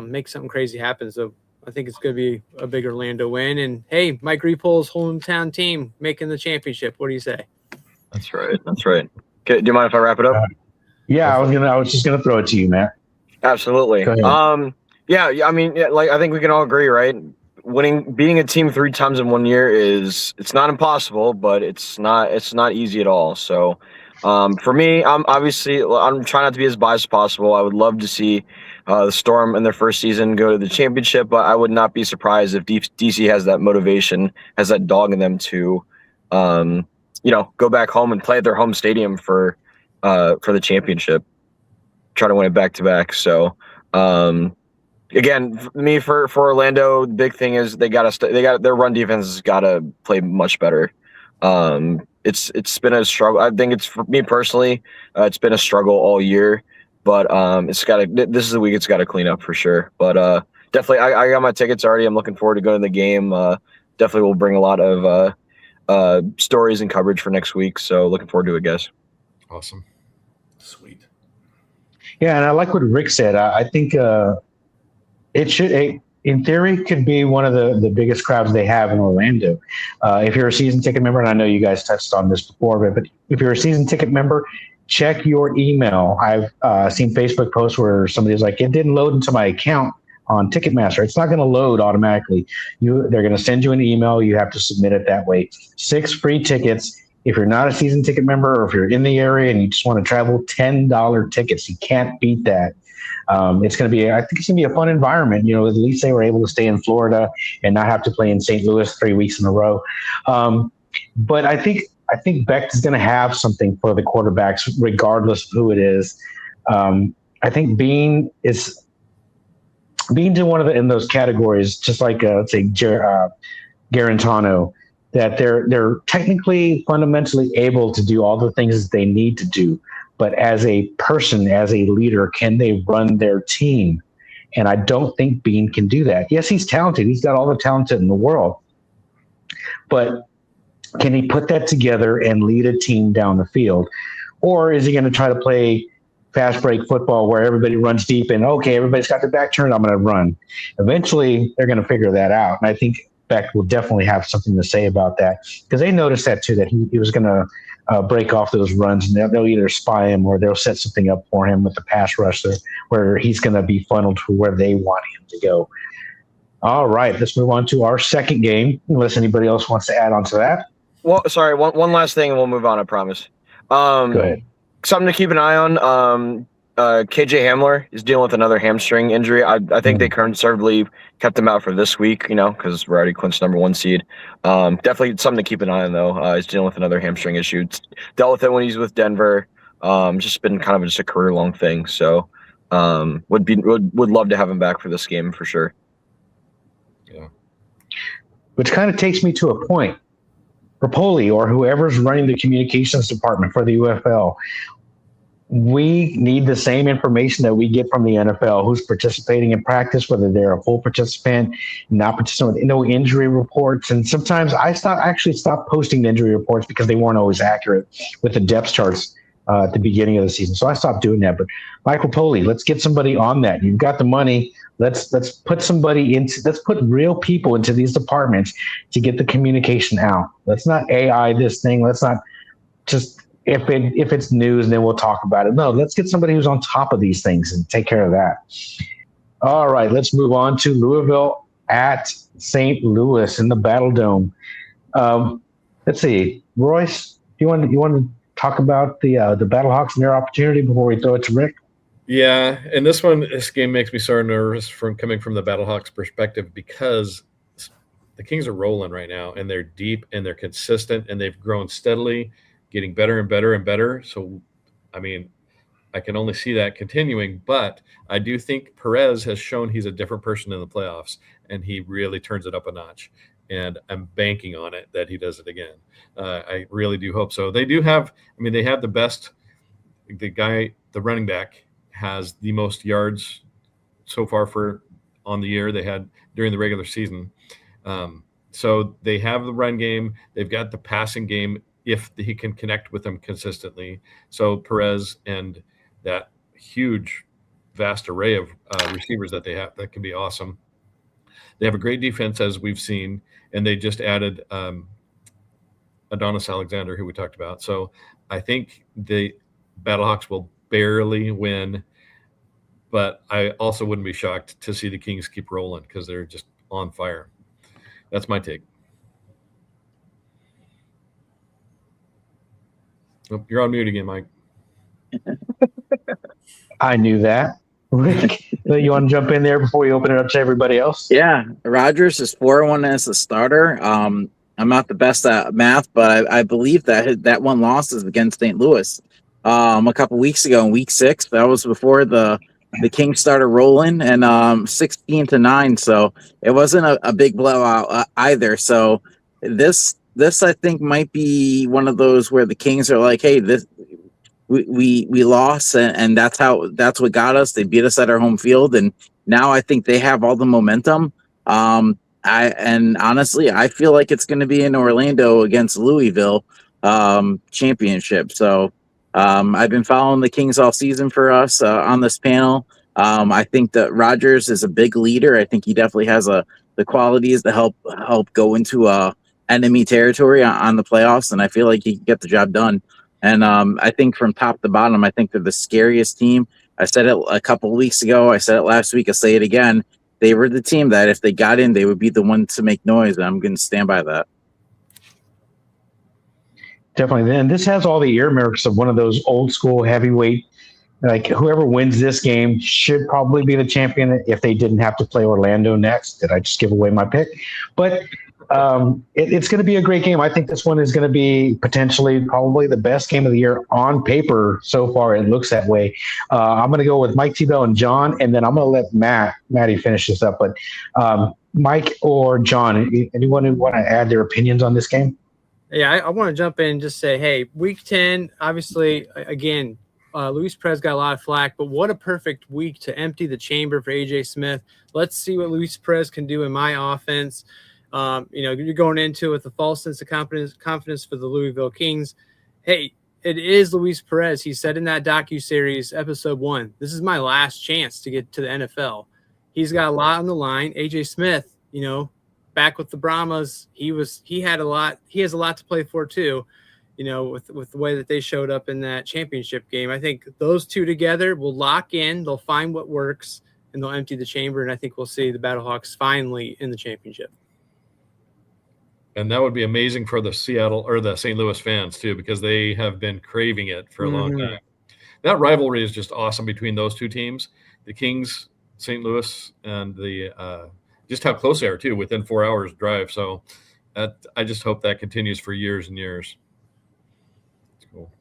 S6: make something crazy happen. So I think it's going to be a big Orlando win. And, hey, Mike Repol's hometown team making the championship. What do you say?
S5: That's right. Okay, do you mind if I wrap it up?
S1: Yeah, I was just gonna throw it to you, Matt.
S5: Absolutely. Yeah. I mean, like I think we can all agree, right? Beating a team 3 times in 1 year it's not impossible, but it's not easy at all. So, for me, I'm trying not to be as biased as possible. I would love to see the Storm in their first season go to the championship, but I would not be surprised if DC has that motivation, has that dog in them to, go back home and play at their home stadium for the championship, try to win it back to back. So, again, for Orlando, the big thing is their run defense has got to play much better. It's been a struggle. I think for me personally, it's been a struggle all year. But this is the week it's got to clean up for sure. But definitely, I got my tickets already. I'm looking forward to going to the game. Definitely will bring a lot of stories and coverage for next week. So looking forward to it, guys.
S2: Awesome.
S4: Sweet.
S1: Yeah, and I like what Rick said. I think it should, in theory, could be one of the biggest crowds they have in Orlando. If you're a season ticket member, and I know you guys touched on this before, but if you're a season ticket member, check your email. I've seen Facebook posts where somebody's like, it didn't load into my account on Ticketmaster. It's not going to load automatically. They're going to send you an email. You have to submit it that way. 6 free tickets. If you're not a season ticket member, or if you're in the area and you just want to travel, $10 tickets. You can't beat that. I think it's going to be a fun environment. At least they were able to stay in Florida and not have to play in St. Louis 3 weeks in a row. But I think Beck is going to have something for the quarterbacks, regardless of who it is. I think Bean's in one of in those categories, just like let's say Garantano, that they're technically, fundamentally able to do all the things they need to do, but as a person, as a leader, can they run their team? And I don't think Bean can do that. Yes, he's talented. He's got all the talent in the world, but can he put that together and lead a team down the field? Or is he going to try to play fast break football where everybody runs deep and, okay, everybody's got their back turned, I'm going to run? Eventually, they're going to figure that out. And I think Beck will definitely have something to say about that, because they noticed that too, that he was going to break off those runs, and they'll either spy him or they'll set something up for him with the pass rush where he's going to be funneled to where they want him to go. All right, let's move on to our second game, unless anybody else wants to add on to that.
S5: Well, sorry, one last thing, and we'll move on, I promise.
S1: Go ahead.
S5: Something to keep an eye on. KJ Hamler is dealing with another hamstring injury. I think they conservatively kept him out for this week, because we're already clinched number 1 seed. Definitely something to keep an eye on, though. He's dealing with another hamstring issue. Dealt with it when he's with Denver. Just been kind of just a career-long thing. So would love to have him back for this game for sure.
S2: Yeah.
S1: Which kind of takes me to a point. Rapoli, or whoever's running the communications department for the UFL, we need the same information that we get from the NFL, who's participating in practice, whether they're a full participant, not participant, no injury reports. And sometimes I actually stopped posting the injury reports because they weren't always accurate with the depth charts at the beginning of the season. So I stopped doing that. But Michael Poley, let's get somebody on that. You've got the money. Let's put real people into these departments to get the communication out. Let's not AI this thing. Let's not just if it's news, then we'll talk about it. No, let's get somebody who's on top of these things and take care of that. All right, let's move on to Louisville at St. Louis in the Battle Dome. Let's see, Royce, you want to talk about the Battlehawks and their opportunity before we throw it to Rick?
S2: Yeah, and this game makes me so nervous coming from the Battlehawks perspective because the Kings are rolling right now, and they're deep and they're consistent and they've grown steadily, getting better and better and better. So, I mean, I can only see that continuing, but I do think Perez has shown he's a different person in the playoffs, and he really turns it up a notch. And I'm banking on it that he does it again. I really do hope so. They do have, they have the best. The running back has the most yards so far on the year they had during the regular season. So they have the run game. They've got the passing game if he can connect with them consistently. So Perez and that huge, vast array of receivers that they have, that can be awesome. They have a great defense, as we've seen, and they just added Adonis Alexander, who we talked about. So I think the Battlehawks will barely win, but I also wouldn't be shocked to see the Kings keep rolling because they're just on fire. That's my take. Oh, you're on mute again, Mike.
S1: I knew that. Rick, you want to jump in there before we open it up to everybody else?
S3: Yeah, Rodgers is 4-1 as a starter. I'm not the best at math, but I believe that one loss is against St. Louis a couple weeks ago in Week 6. That was before the Kings started rolling, and 16-9. So it wasn't a big blowout either. So this I think might be one of those where the Kings are like, hey, we lost, and that's what got us. They beat us at our home field, and now I think they have all the momentum. And honestly, I feel like it's going to be in Orlando against Louisville championship. So I've been following the Kings all season for us on this panel. I think that Rodgers is a big leader. I think he definitely has the qualities to help go into enemy territory on the playoffs, and I feel like he can get the job done. And I think from top to bottom, I think they're the scariest team. I said it a couple of weeks ago. I said it last week. I'll say it again. They were the team that if they got in, they would be the one to make noise, and I'm going to stand by that.
S1: Definitely. And this has all the earmarks of one of those old school heavyweight, like whoever wins this game should probably be the champion if they didn't have to play Orlando next. Did I just give away my pick? But it's going to be a great game. I think this one is going to be potentially probably the best game of the year on paper so far. It looks that way. I'm going to go with Mike T-Bell and John, and then I'm going to let Maddie finish this up. But Mike or John, anyone who want to add their opinions on this game?
S6: Yeah, I want to jump in and just say, hey, Week 10, obviously, again, Luis Perez got a lot of flack, but what a perfect week to empty the chamber for A.J. Smith. Let's see what Luis Perez can do in my offense. You're going into it with a false sense of confidence for the Louisville Kings. Hey, it is Luis Perez. He said in that docuseries, episode 1, this is my last chance to get to the NFL. He's got a lot on the line. A.J. Smith, back with the Brahmas, he has a lot to play for too, with the way that they showed up in that championship game. I think those two together will lock in, they'll find what works, and they'll empty the chamber, and I think we'll see the Battlehawks finally in the championship.
S2: And that would be amazing for the Seattle or the St. Louis fans too, because they have been craving it for a long time. That rivalry is just awesome between those two teams, the Kings, St. Louis, and the just how close they are too, within 4 hours drive. So I just hope that continues for years and years. It's cool.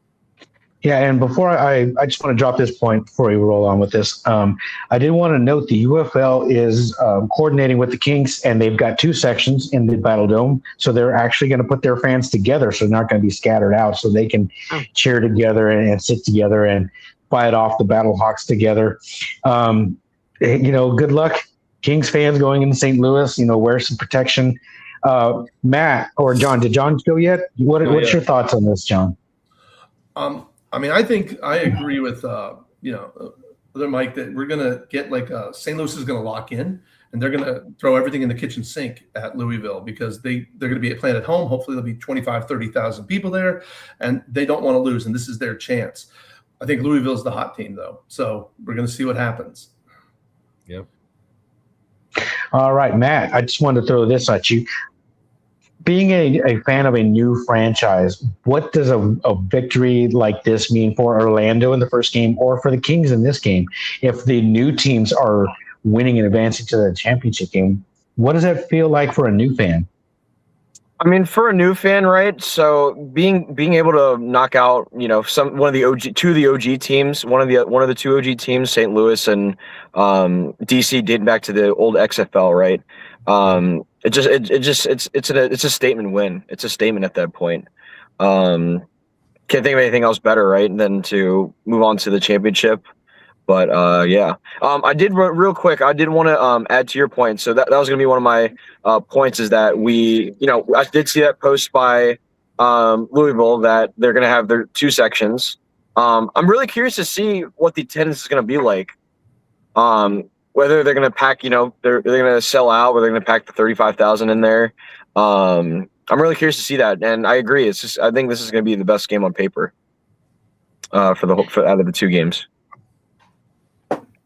S1: Yeah, and before I just want to drop this point before we roll on with this. I did want to note the UFL is coordinating with the Kings, and they've got 2 sections in the Battle Dome. So they're actually going to put their fans together, so they're not going to be scattered out, so they can cheer together and sit together. And fight off the Battlehawks together. Good luck, Kings fans going into St. Louis. Wear some protection. Matt or John, did John go yet? What's your thoughts on this, John?
S4: I think I agree with other Mike that we're gonna get St. Louis is gonna lock in and they're gonna throw everything in the kitchen sink at Louisville because they're gonna be playing at home. Hopefully there'll be 25,000-30,000 people there, and they don't want to lose, and this is their chance. I think Louisville's the hot team though, so we're gonna see what happens.
S2: Yep.
S1: All right, Matt, I just wanted to throw this at you. Being a fan of a new franchise, what does a victory like this mean for Orlando in the first game or for the Kings in this game? If the new teams are winning and advancing to the championship game, what does that feel like for a new fan?
S5: I mean, for a new fan, right? So being able to knock out, one of the two of the OG teams, one of the two OG teams, St. Louis and DC, dating back to the old XFL, right? It's a statement win. It's a statement at that point. Can't think of anything else better, right, than to move on to the championship. But I did real quick. I did want to add to your point. So that was going to be one of my points is that I did see that post by Louisville that they're going to have their two sections. I'm really curious to see what the attendance is going to be like. Whether they're going to pack, they're going to sell out, whether they're going to pack the 35,000 in there. I'm really curious to see that, and I agree. I think this is going to be the best game on paper for out of the two games.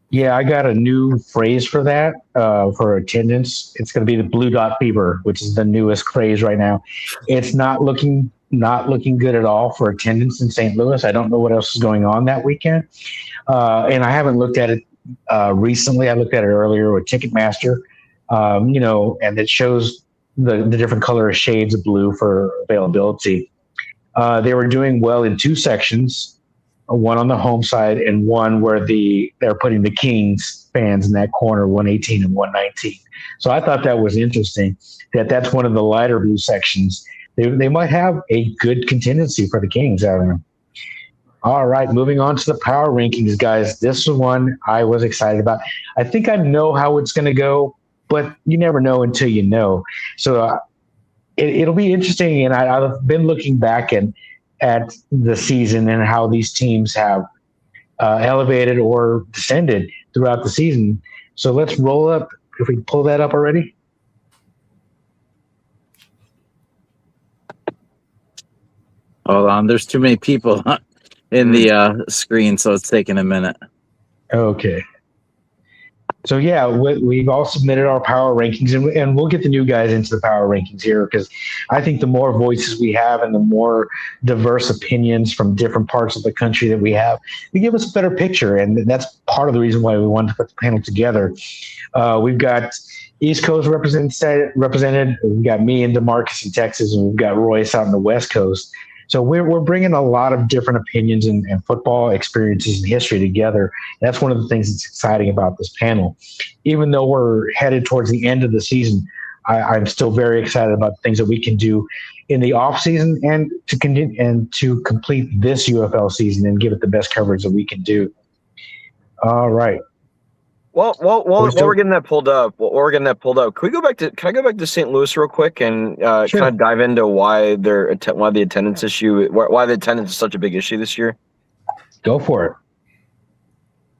S1: Yeah, I got a new phrase for that for attendance. It's going to be the blue dot fever, which is the newest craze right now. It's not looking good at all for attendance in St. Louis. I don't know what else is going on that weekend, and I haven't looked at it recently. I looked at it earlier with Ticketmaster, and it shows the different color shades of blue for availability. They were doing well in two sections. One on the home side and one where they're putting the Kings fans in that corner, 118 and 119. So I thought that was interesting that's one of the lighter blue sections. They might have a good contingency for the Kings out of them. All right, moving on to the power rankings, guys. This is one I was excited about. I think I know how it's going to go, but you never know until you know. So it'll be interesting, and I've been looking back at the season and how these teams have elevated or descended throughout the season. So let's roll up. If we pull that up already.
S3: Hold on. There's too many people in the screen, so it's taking a minute.
S1: Okay. So, yeah, we've all submitted our power rankings, and we'll get the new guys into the power rankings here because I think the more voices we have and the more diverse opinions from different parts of the country that we have, they give us a better picture, and that's part of the reason why we wanted to put the panel together. We've got East Coast represented. We've got me and DeMarcus in Texas, and we've got Royce out on the West Coast. So we're bringing a lot of different opinions and football experiences and history together. That's one of the things that's exciting about this panel. Even though we're headed towards the end of the season, I'm still very excited about the things that we can do in the off season and to complete this UFL season and give it the best coverage that we can do. All right.
S5: Well, we're getting that pulled up. Can I go back to St. Louis real quick and
S1: Sure.
S5: kind of dive into why the attendance issue, why the attendance is such a big issue this year?
S1: Go for it.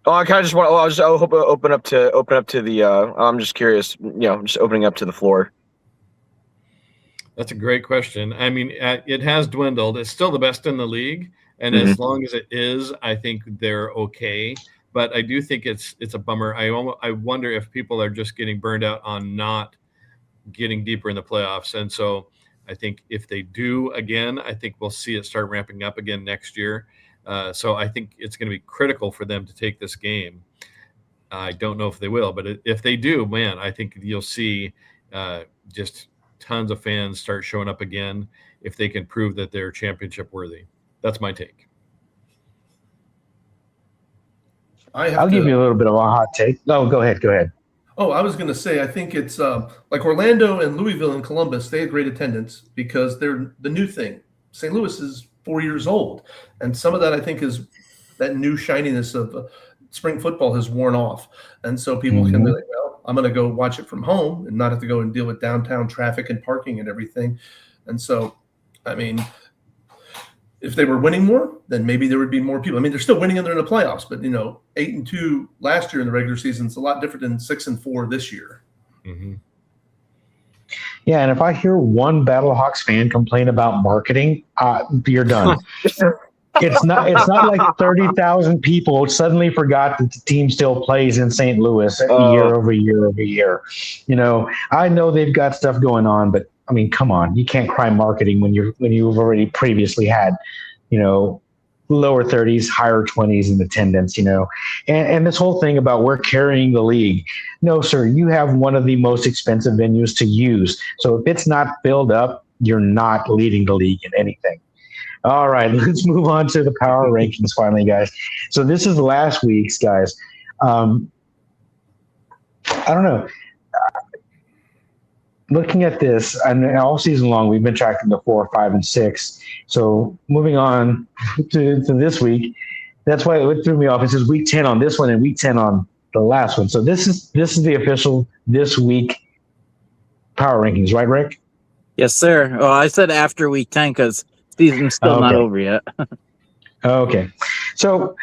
S5: Oh, I kind of just want. I'll open up to the. I'm just curious. Just opening up to the floor.
S2: That's a great question. I mean, it has dwindled. It's still the best in the league, and as long as it is, I think they're okay. But I do think it's a bummer. I wonder if people are just getting burned out on not getting deeper in the playoffs. And so I think if they do again, I think we'll see it start ramping up again next year. So I think it's going to be critical for them to take this game. I don't know if they will, but if they do, man, I think you'll see just tons of fans start showing up again if they can prove that they're championship worthy. That's my take.
S1: I'll give you a little bit of a hot take. No, go ahead.
S4: Oh, I was going to say, I think it's like Orlando and Louisville and Columbus, they had great attendance because they're the new thing. St. Louis is 4 years old. And some of that, I think, is that new shininess of spring football has worn off. And so people can be like, well, I'm going to go watch it from home and not have to go and deal with downtown traffic and parking and everything. And so, I mean, if they were winning more, then maybe there would be more people. I mean, they're still winning and they're in the playoffs, but 8-2 last year in the regular season is a lot different than 6-4 this year.
S2: Mm-hmm.
S1: Yeah, and if I hear one Battlehawks fan complain about marketing, you're done. It's not like 30,000 people suddenly forgot that the team still plays in St. Louis year over year over year. I know they've got stuff going on, but I mean, come on, you can't cry marketing when you've already previously had, lower 30s, higher 20s in attendance, and this whole thing about we're carrying the league. No, sir, you have one of the most expensive venues to use. So if it's not filled up, you're not leading the league in anything. All right, let's move on to the power rankings finally, guys. So this is last week's, guys. I don't know. Looking at this, and all season long, we've been tracking the 4, 5, and 6. So moving on to this week, that's why it threw me off. It says week 10 on this one and week 10 on the last one. So this is the official this week power rankings, right, Rick?
S3: Yes, sir. Well, I said after week 10 because season's still not over yet.
S1: Okay. So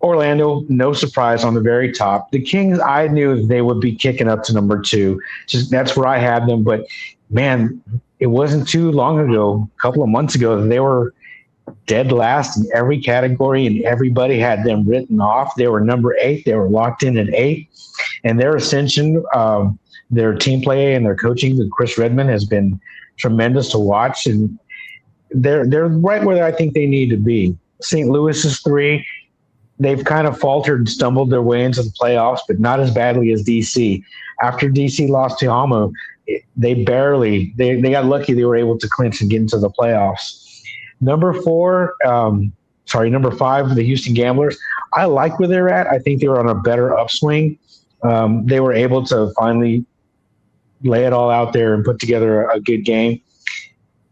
S1: Orlando, no surprise, on the very top. The Kings, I knew they would be kicking up to number 2. That's where I had them. But, man, it wasn't too long ago, a couple of months ago, that they were dead last in every category, and everybody had them written off. They were number 8. They were locked in at 8. And their ascension, their team play and their coaching with Chris Redmond has been tremendous to watch. And they're right where I think they need to be. St. Louis is 3. They've kind of faltered and stumbled their way into the playoffs, but not as badly as DC. After DC lost to Amo, they got lucky they were able to clinch and get into the playoffs. Number 5, the Houston Gamblers. I like where they're at. I think they were on a better upswing. They were able to finally lay it all out there and put together a good game.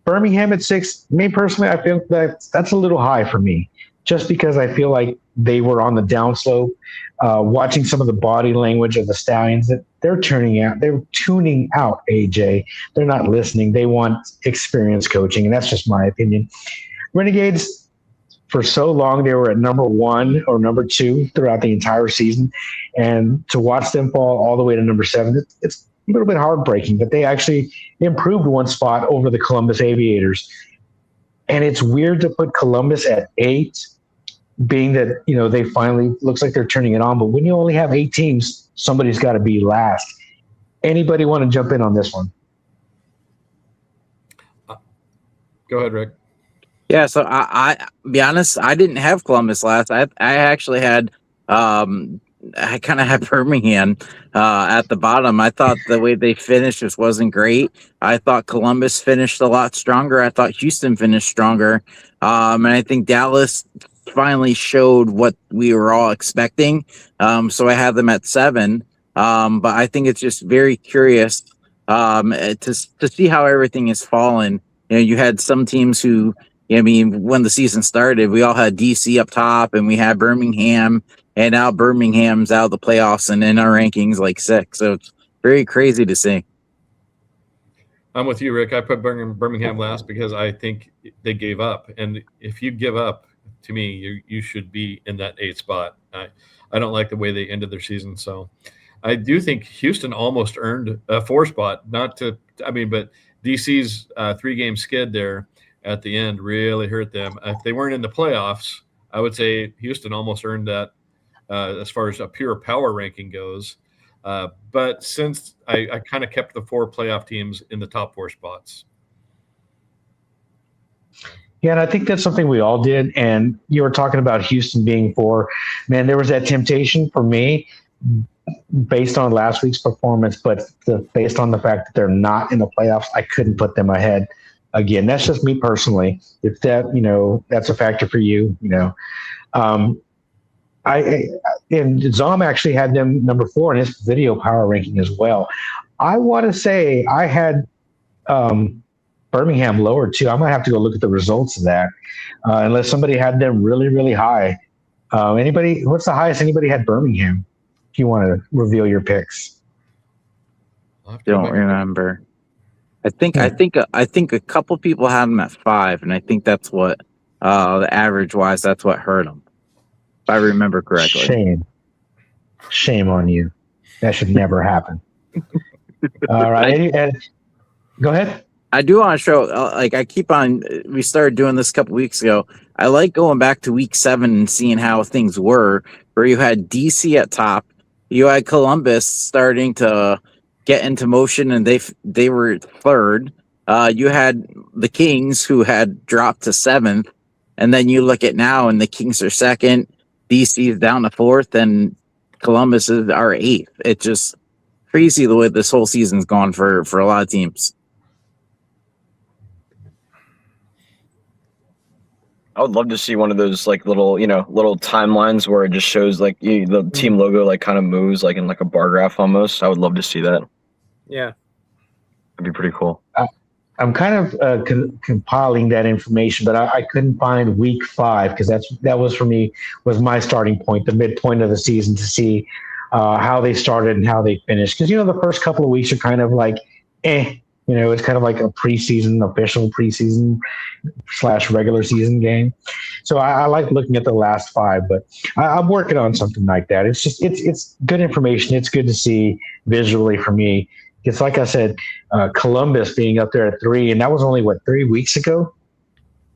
S1: Birmingham at 6, me personally, I feel that's a little high for me, just because I feel like they were on the downslope. Watching some of the body language of the Stallions, that they're tuning out, AJ. They're not listening. They want experienced coaching, and that's just my opinion. Renegades, for so long, they were at number 1 or number 2 throughout the entire season, and to watch them fall all the way to number 7, it's a little bit heartbreaking, but they actually improved one spot over the Columbus Aviators. And it's weird to put Columbus at 8, being that, they finally looks like they're turning it on. But when you only have 8 teams, somebody's got to be last. Anybody want to jump in on this one?
S2: Go ahead, Rick.
S3: Yeah, so I be honest, I didn't have Columbus last. I actually had I kind of had Birmingham at the bottom. I thought the way they finished just wasn't great. I thought Columbus finished a lot stronger. I thought Houston finished stronger. And I think Dallas finally showed what we were all expecting. So I had them at 7. But I think it's just very curious to see how everything is fallen. You had some teams who, when the season started, we all had DC up top and we had Birmingham. And now Birmingham's out of the playoffs and in our rankings like 6. So it's very crazy to see.
S2: I'm with you, Rick. I put Birmingham last because I think they gave up. And if you give up, to me, you should be in that 8th spot. I don't like the way they ended their season. So I do think Houston almost earned a 4 spot. But DC's 3-game skid there at the end really hurt them. If they weren't in the playoffs, I would say Houston almost earned that. As far as a pure power ranking goes. But since I kind of kept the 4 playoff teams in the top 4 spots.
S1: Yeah, and I think that's something we all did. And you were talking about Houston being 4. Man, there was that temptation for me based on last week's performance, but based on the fact that they're not in the playoffs, I couldn't put them ahead. Again, that's just me personally. If that, that's a factor for you, and Zom actually had them number 4 in his video power ranking as well. I want to say I had Birmingham lower too. I'm gonna have to go look at the results of that, unless somebody had them really, really high. Anybody? What's the highest anybody had Birmingham? If you want to reveal your picks.
S2: I'll have to go
S3: Don't
S2: back.
S3: remember. I think a couple people had them at 5, and I think that's what the average wise. That's what hurt them, if I remember correctly.
S1: Shame on you. That should never happen. All right, go ahead.
S3: I do want to show, I keep on. We started doing this a couple weeks ago. I like going back to week 7 and seeing how things were. Where you had DC at top, you had Columbus starting to get into motion, and they were 3rd. You had the Kings, who had dropped to 7th, and then you look at now, and the Kings are 2nd, DC is down to 4th, and Columbus is our 8th. It's just crazy the way this whole season's gone for a lot of teams.
S5: I would love to see one of those like little timelines where it just shows like the team logo like kind of moves like in like a bar graph almost. I would love to see that.
S6: Yeah.
S5: That'd be pretty cool.
S1: I'm kind of compiling that information, but I couldn't find week 5 because that was for me was my starting point, the midpoint of the season to see how they started and how they finished. Because the first couple of weeks are kind of like, it's kind of like a official preseason / regular season game. So I like looking at the last 5, but I'm working on something like that. It's just it's good information. It's good to see visually for me. It's like I said, Columbus being up there at 3, and that was only 3 weeks ago,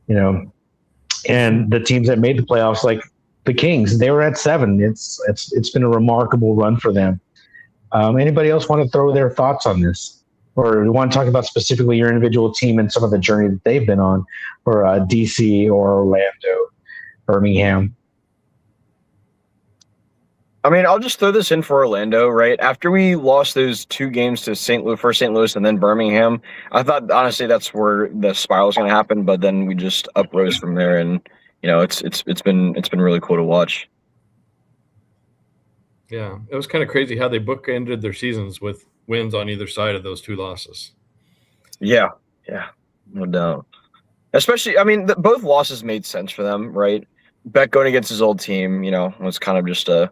S1: and the teams that made the playoffs, like the Kings, they were at 7. It's been a remarkable run for them. Anybody else want to throw their thoughts on this, or you want to talk about specifically your individual team and some of the journey that they've been on for DC or Orlando, Birmingham?
S5: I mean, I'll just throw this in for Orlando, right? After we lost those 2 games to St. Louis and then Birmingham, I thought honestly that's where the spiral was going to happen. But then we just uprose from there, and it's been really cool to watch.
S2: Yeah, it was kind of crazy how they bookended their seasons with wins on either side of those 2 losses.
S5: Yeah, no doubt. Especially, I mean, both losses made sense for them, right? Beck going against his old team, was kind of just a.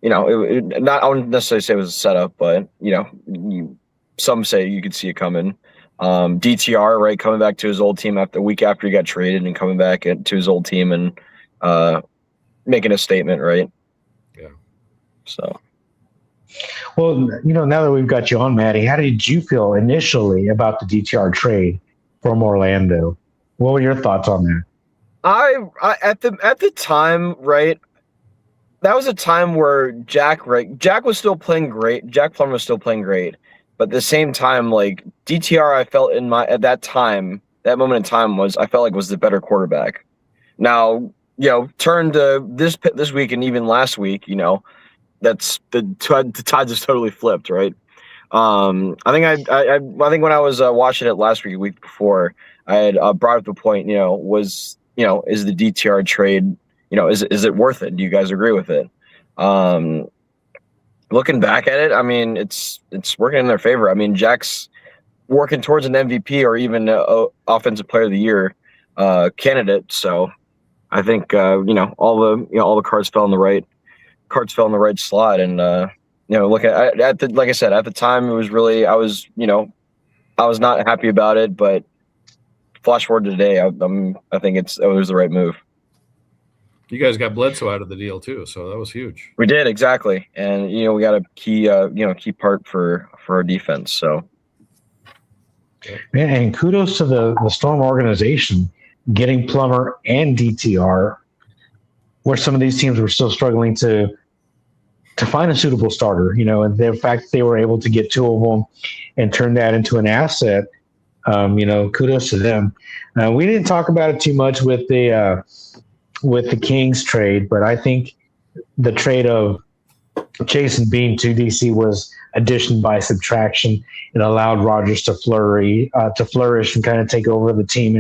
S5: I wouldn't necessarily say it was a setup, but some say you could see it coming. DTR, right, coming back to his old team a week after he got traded and coming back to his old team and making a statement, right?
S2: Yeah.
S5: So.
S1: Well, now that we've got you on, Maddie, how did you feel initially about the DTR trade from Orlando? What were your thoughts on that?
S5: I at the time, right. That was a time where Jack was still playing great. Jack Plummer was still playing great, but at the same time, like DTR, I felt at that moment in time I felt like was the better quarterback. Now, turn to this week and even last week, that's the tides has totally flipped, right? I think when I was watching it last week before, I had brought up the point, is the DTR trade. Is it worth it? Do you guys agree with it? Looking back at it, I mean, it's working in their favor. I mean, Jack's working towards an MVP or even Offensive Player of the Year candidate. So I think all the cards fell in the right slot. And look at the, like I said, at the time it was really I was not happy about it, but flash forward to today, I think it was the right move.
S2: You guys got Bledsoe out of the deal too, so that was huge.
S5: We did, exactly, and we got a key part for our defense. So,
S1: and kudos to the Storm organization getting Plummer and DTR, where some of these teams were still struggling to find a suitable starter. And the fact they were able to get 2 of them and turn that into an asset. Kudos to them. We didn't talk about it too much with the Kings trade, but I think the trade of Jason Bean to DC was addition by subtraction. It allowed Rodgers to flourish and kind of take over the team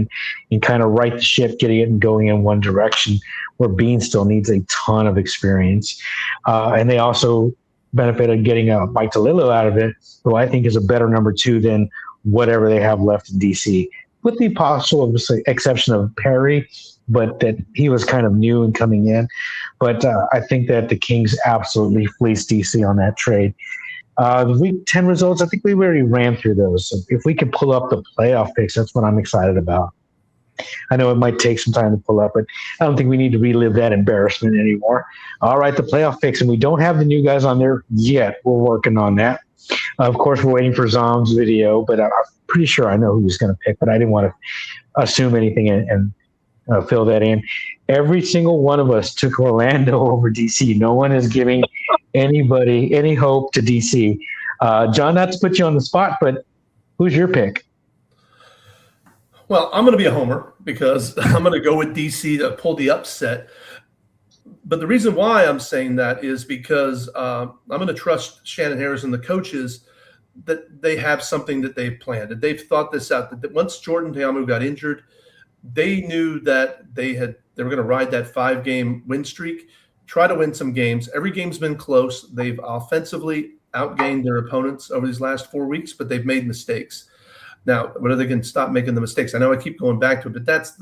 S1: and kind of right the ship, getting it and going in one direction, where Bean still needs a ton of experience. And they also benefited getting Mike DeLillo out of it, who I think is a better number 2 than whatever they have left in DC, with the possible exception of Perry. but that he was kind of new and coming in. But I think that the Kings absolutely fleeced DC on that trade. The Week 10 results, I think we already ran through those. So if we could pull up the playoff picks, that's what I'm excited about. I know it might take some time to pull up, but I don't think we need to relive that embarrassment anymore. All right, the playoff picks, and we don't have the new guys on there yet. We're working on that. Of course, we're waiting for Zom's video, but I'm pretty sure I know who he's going to pick, but I didn't want to assume anything and fill that in. Every single one of us took Orlando over DC. No one is giving anybody any hope to DC. John, not to put you on the spot, but who's your pick?
S4: Well, I'm going to be a homer because I'm going to go with DC to pull the upset. But the reason why I'm saying that is because I'm going to trust Shannon Harris and the coaches that they have something that they've planned, that they've thought this out, that once Jordan Ta'amu got injured, they knew that they were going to ride that 5-game win streak, try to win some games. Every game's been close. They've offensively outgained their opponents over these last 4 weeks, but they've made mistakes. Now, whether they can stop making the mistakes, I know I keep going back to it, but that's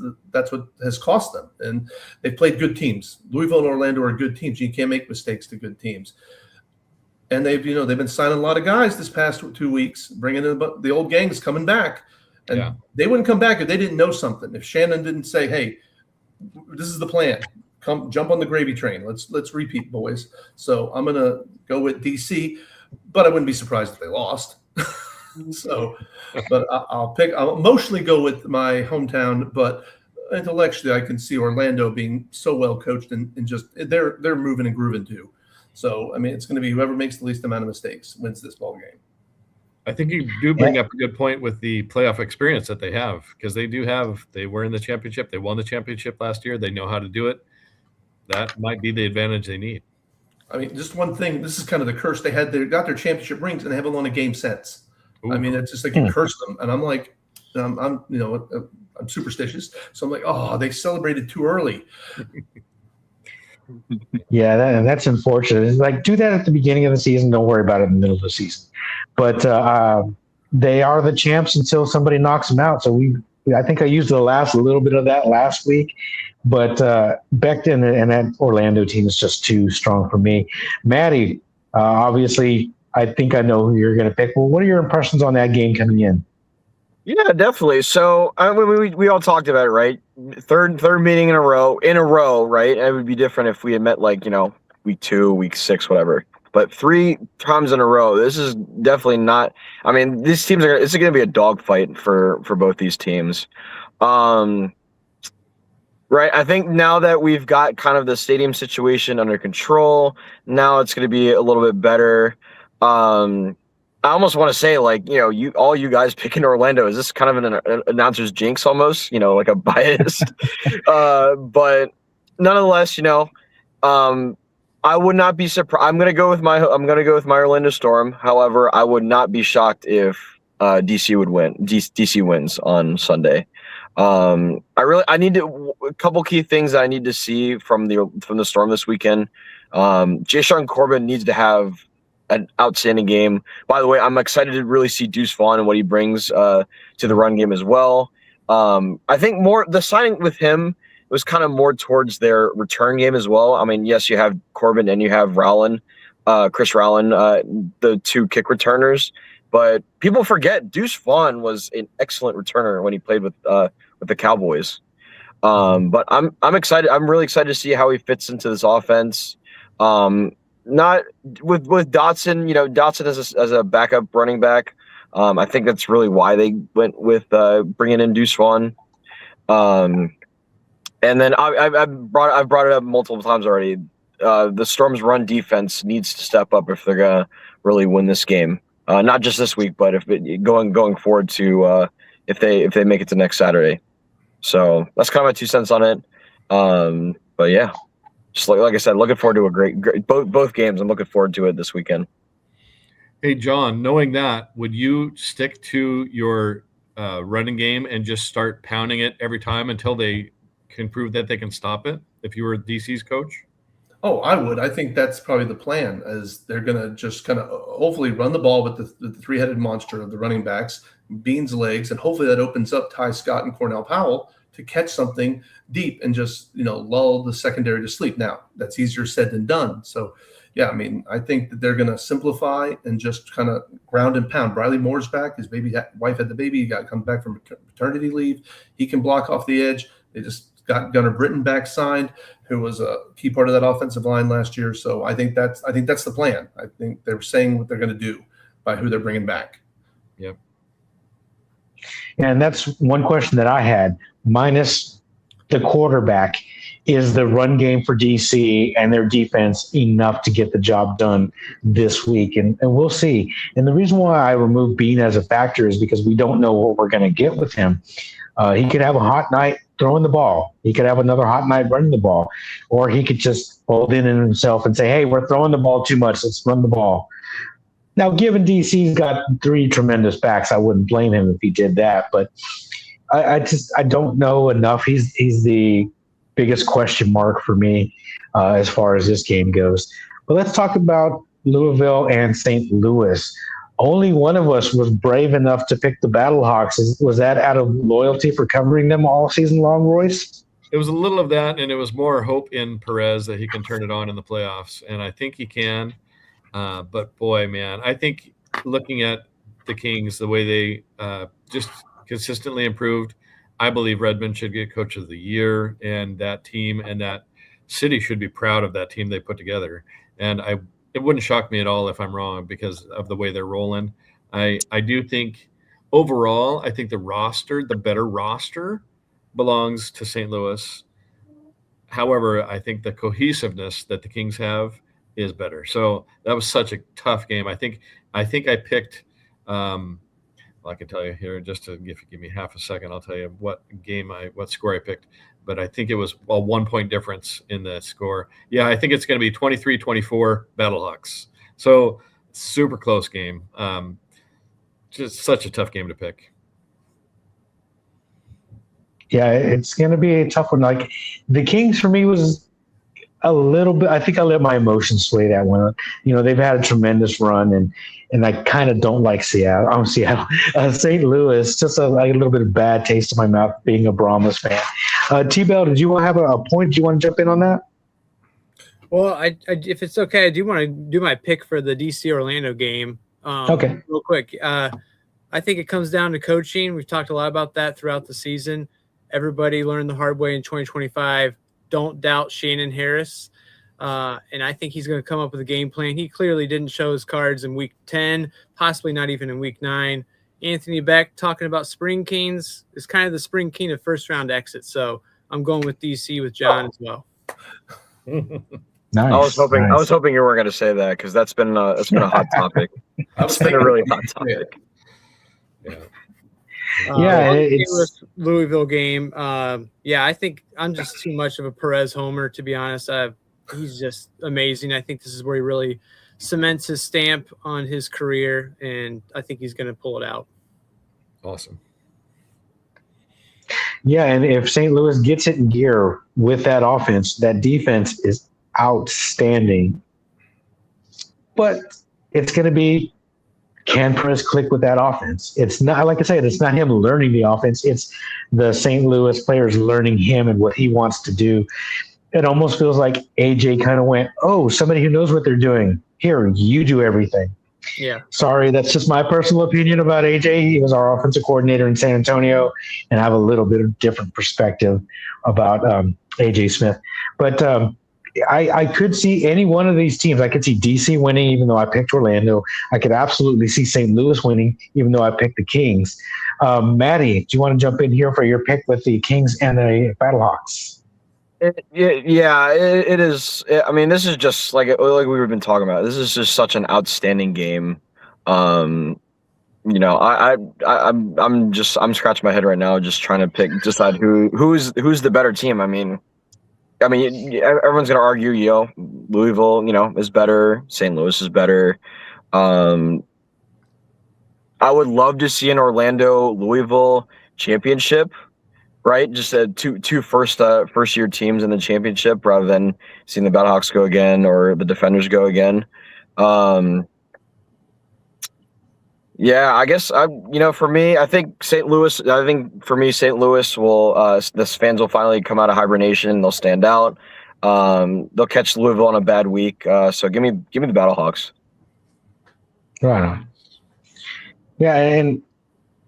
S4: what has cost them. And they've played good teams. Louisville and Orlando are good teams. You can't make mistakes to good teams. And they've been signing a lot of guys this past 2 weeks, bringing in the old gangs coming back. And they wouldn't come back if they didn't know something. If Shannon didn't say, "Hey, this is the plan. Come jump on the gravy train. Let's repeat, boys." So I'm gonna go with DC, but I wouldn't be surprised if they lost. But I'll emotionally go with my hometown, but intellectually I can see Orlando being so well coached and just they're moving and grooving too. So I mean, it's going to be whoever makes the least amount of mistakes wins this ball game.
S2: I think you do bring up a good point with the playoff experience that they have, because they were in the championship. They won the championship last year. They know how to do it. That might be the advantage they need.
S4: I mean, just one thing. This is kind of the curse they had. They got their championship rings and they haven't won a game since. Ooh. I mean, it's just like you curse them. And I'm like, I'm superstitious. So I'm like, oh, they celebrated too early.
S1: Yeah, that's unfortunate. It's like, do that at the beginning of the season. Don't worry about it in the middle of the season. But they are the champs until somebody knocks them out. So I think I used a little bit of that last week. But Becton and that Orlando team is just too strong for me. Maddie, obviously, I think I know who you're going to pick. Well, what are your impressions on that game coming in?
S5: Yeah, definitely. So we all talked about it, right? Third meeting in a row, right? It would be different if we had met week 2, week 6, whatever. But 3 times in a row, this is definitely not. I mean, these teams it's going to be a dogfight for both these teams. Right. I think now that we've got kind of the stadium situation under control, now it's going to be a little bit better. I almost want to say, all you guys picking Orlando, is this kind of an announcer's jinx almost, like a bias? But nonetheless, I would not be surprised. I'm gonna go with my Orlando Storm. However, I would not be shocked if DC would win. DC wins on Sunday. I need a couple key things that I need to see from the Storm this weekend. Jayshon Corbin needs to have an outstanding game. By the way, I'm excited to really see Deuce Vaughn and what he brings to the run game as well. I think the signing with him was kind of more towards their return game as well. I mean, yes, you have Corbin and you have Rowland, Chris Rowland, the 2 kick returners, but people forget Deuce Vaughn was an excellent returner when he played with the Cowboys. But I'm excited. I'm really excited to see how he fits into this offense. Not with Dotson, Dotson as a backup running back. I think that's really why they went with bringing in Deuce Vaughn. And then I've brought it up multiple times already. The Storm's run defense needs to step up if they're gonna really win this game. Not just this week, but going forward to if they make it to next Saturday. So that's kind of my 2 cents on it. But yeah. Just like I said, looking forward to a great both games. I'm looking forward to it this weekend.
S2: Hey, John, knowing that, would you stick to your running game and just start pounding it every time until they can prove that they can stop it if you were DC's coach?
S4: Oh, I would. I think that's probably the plan, as they're going to just kind of hopefully run the ball with the 3-headed monster of the running backs, Bean's legs, and hopefully that opens up Ty Scott and Cornell Powell to catch something deep and just, lull the secondary to sleep. Now, that's easier said than done. So, yeah, I mean, I think that they're going to simplify and just kind of ground and pound. Briley Moore's back. His wife had the baby. He got to come back from maternity leave. He can block off the edge. They just got Gunnar Britton back signed, who was a key part of that offensive line last year. So I think that's the plan. I think they're saying what they're going to do by who they're bringing back.
S2: Yep.
S1: And that's one question that I had, minus the quarterback. Is the run game for DC and their defense enough to get the job done this week? And we'll see. And the reason why I removed Bean as a factor is because we don't know what we're going to get with him. He could have a hot night throwing the ball. He could have another hot night running the ball. Or he could just fold in himself and say, hey, we're throwing the ball too much. Let's run the ball. Now, given DC's got 3 tremendous backs, I wouldn't blame him if he did that. But I don't know enough. He's the biggest question mark for me as far as this game goes. But let's talk about Louisville and St. Louis. Only one of us was brave enough to pick the Battlehawks. Was that out of loyalty for covering them all season long, Royce?
S2: It was a little of that, and it was more hope in Perez that he can turn it on in the playoffs, and I think he can. But, boy, man, I think looking at the Kings, the way they just consistently improved, I believe Redmond should get Coach of the Year, and that team and that city should be proud of that team they put together. And it wouldn't shock me at all if I'm wrong because of the way they're rolling. I do think overall, I think the better roster belongs to St. Louis. However, I think the cohesiveness that the Kings have is better. So that was such a tough game. I think I picked I can tell you here, just to if you give me half a second, I'll tell you what score I picked. But I think it was a 1 point difference in the score. Yeah, I think it's going to be 23-24 Battlehawks. So super close game. Just such a tough game to pick.
S1: Yeah, it's going to be a tough one. Like the Kings for me was a little bit. I think I let my emotions sway that one. They've had a tremendous run, and I kind of don't like Seattle. St. Louis, just a little bit of bad taste in my mouth being a Brahmas fan. T-Bell, did you want to have a point? Do you want to jump in on that?
S6: Well, I if it's okay, I do want to do my pick for the DC Orlando game.
S1: Okay.
S6: Real quick. I think it comes down to coaching. We've talked a lot about that throughout the season. Everybody learned the hard way in 2025. Don't doubt Shannon Harris. And I think he's going to come up with a game plan. He clearly didn't show his cards in week 10, possibly not even in week 9. Anthony Beck talking about Spring Kings is kind of the Spring King of first round exit. So I'm going with DC with John as well.
S1: Nice.
S5: I was hoping you weren't going to say that because that's been a hot topic. It's been a really hot topic.
S1: Yeah, it's
S6: Louisville game. I think I'm just too much of a Perez homer, to be honest. He's just amazing. I think this is where he really cements his stamp on his career, and I think he's going to pull it out.
S2: Awesome.
S1: Yeah, and if St. Louis gets it in gear with that offense, that defense is outstanding. But it's going to be, can Perez click with that offense? It's not, like I said, it's not him learning the offense. It's the St. Louis players learning him and what he wants to do. It almost feels like AJ kind of went, oh, somebody who knows what they're doing. Here, you do everything.
S6: Yeah.
S1: Sorry, that's just my personal opinion about AJ. He was our offensive coordinator in San Antonio, and I have a little bit of different perspective about AJ Smith. But I could see any one of these teams. I could see DC winning, even though I picked Orlando. I could absolutely see St. Louis winning, even though I picked the Kings. Maddie, do you want to jump in here for your pick with the Kings and the Battlehawks?
S5: It is. I mean, this is just like we've been talking about. This is just such an outstanding game. I'm scratching my head right now, just trying to decide who's the better team. I mean, everyone's gonna argue, Louisville, is better. St. Louis is better. I would love to see an Orlando Louisville championship. Right, just two first year teams in the championship rather than seeing the Battlehawks go again or the Defenders go again. Yeah, I guess for me, I think St. Louis. I think for me, St. Louis will. This fans will finally come out of hibernation. They'll stand out. They'll catch Louisville on a bad week. So give me the Battlehawks.
S1: Right on. Yeah, and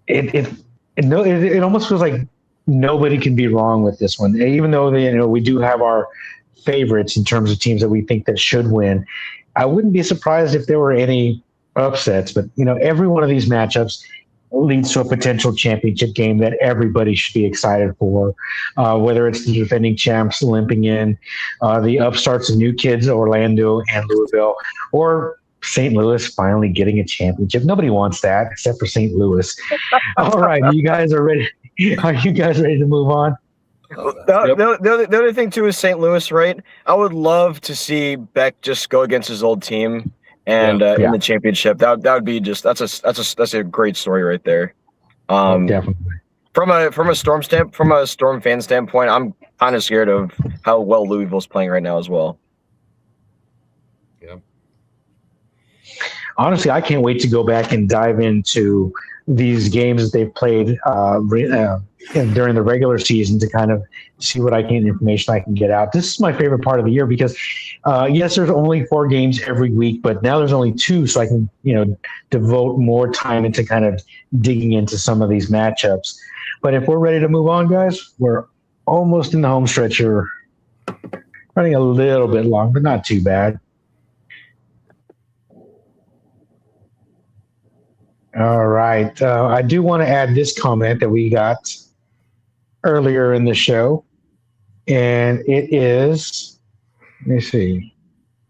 S1: it almost feels like nobody can be wrong with this one, even though we do have our favorites in terms of teams that we think that should win. I wouldn't be surprised if there were any upsets, but every one of these matchups leads to a potential championship game that everybody should be excited for, whether it's the defending champs limping in, the upstarts of new kids, Orlando and Louisville, or St. Louis finally getting a championship. Nobody wants that except for St. Louis. All right, you guys are ready. Are you guys ready to move on?
S5: The other thing too is St. Louis, right? I would love to see Beck just go against his old team and in the championship. That would be that's a great story right there.
S1: Definitely.
S5: From a Storm fan standpoint, I'm kind of scared of how well Louisville's playing right now as well.
S2: Yeah.
S1: Honestly, I can't wait to go back and dive into these games that they've played during the regular season to kind of see what information I can get out. This is my favorite part of the year because, yes, there's only 4 games every week, but now there's only 2, so I can, devote more time into kind of digging into some of these matchups. But if we're ready to move on, guys, we're almost in the home stretch here. Running a little bit long, but not too bad. All right. I do want to add this comment that we got earlier in the show. And it is, let me see.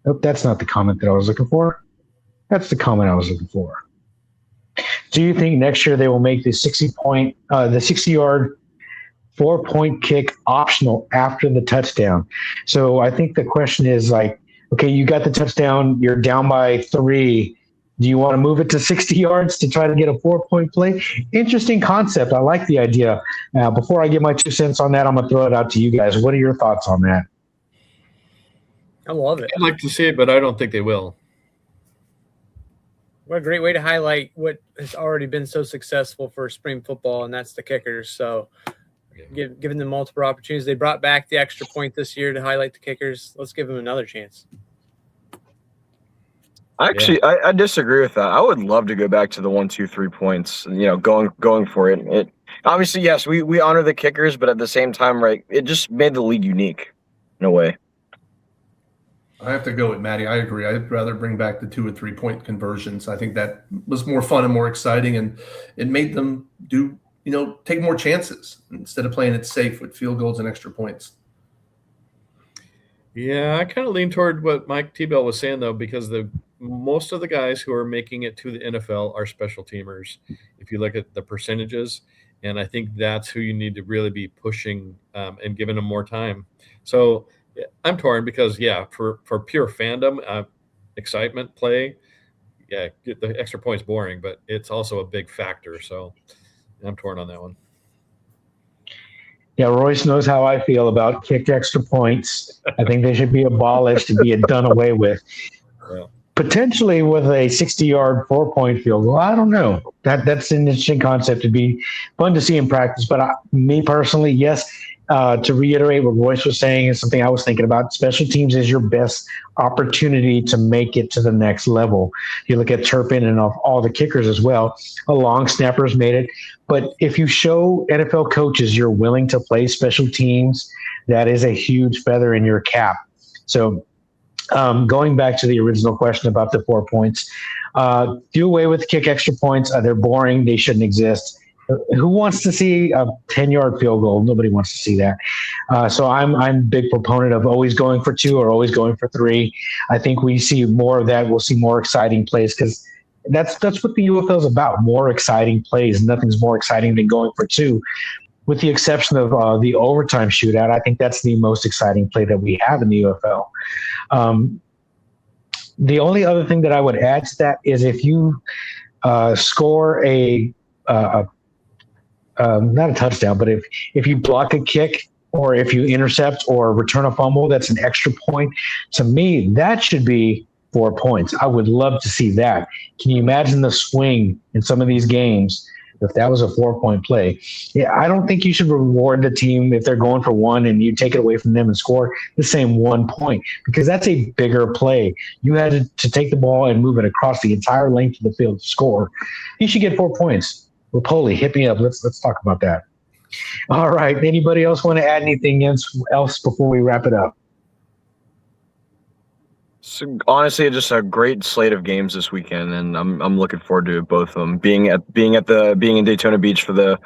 S1: Nope, that's not the comment that I was looking for. That's the comment I was looking for. Do you think next year they will make the 60-yard 4-point kick optional after the touchdown? So I think the question is like, okay, you got the touchdown, you're down by 3. Do you want to move it to 60 yards to try to get a 4-point play? Interesting concept. I like the idea. Now, before I give my 2 cents on that, I'm going to throw it out to you guys. What are your thoughts on that?
S6: I love it.
S2: I'd like to see it, but I don't think they will.
S6: What a great way to highlight what has already been so successful for spring football, and that's the kickers. So giving them multiple opportunities. They brought back the extra point this year to highlight the kickers. Let's give them another chance.
S5: Actually, I disagree with that. I would love to go back to the 1, 2, 3 points. Going for it. It obviously, yes, we honor the kickers, but at the same time, right, it just made the league unique in a way.
S4: I have to go with Maddie. I agree. I'd rather bring back the 2 or 3 point conversions. I think that was more fun and more exciting, and it made them take more chances instead of playing it safe with field goals and extra points.
S2: Yeah, I kind of lean toward what Mike T-Bell was saying, though, because most of the guys who are making it to the NFL are special teamers. If you look at the percentages, and I think that's who you need to really be pushing and giving them more time. So I'm torn because, for pure fandom, excitement, play, the extra point's boring, but it's also a big factor. So I'm torn on that one.
S1: Yeah, Royce knows how I feel about kicked extra points. I think they should be abolished and be done away with.
S2: Yeah.
S1: Potentially with a 60-yard 4-point field goal. I don't know. That's an interesting concept. It'd be fun to see in practice. But me personally, yes, to reiterate what Royce was saying is something I was thinking about. Special teams is your best opportunity to make it to the next level. You look at Turpin and all the kickers as well. The long snappers made it. But if you show NFL coaches you're willing to play special teams, that is a huge feather in your cap. So going back to the original question about the 4 points, do away with kick extra points. They're boring. They shouldn't exist. Who wants to see a 10-yard field goal? Nobody wants to see that. So I'm a big proponent of always going for 2 or always going for 3. I think we see more of that. We'll see more exciting plays because that's what the UFL is about, more exciting plays. Nothing's more exciting than going for 2. With the exception of the overtime shootout, I think that's the most exciting play that we have in the UFL. The only other thing that I would add to that is if you score not a touchdown, but if you block a kick or if you intercept or return a fumble, that's an extra point. To me, that should be 4 points. I would love to see that. Can you imagine the swing in some of these games if that was a 4-point play? Yeah, I don't think you should reward the team if they're going for one and you take it away from them and score the same 1 point, because that's a bigger play. You had to take the ball and move it across the entire length of the field to score. You should get 4 points. Rapoli, hit me up. Let's talk about that. All right. Anybody else want to add anything else before we wrap it up?
S5: So honestly, just a great slate of games this weekend, and I'm looking forward to both of them. Being in Daytona Beach for the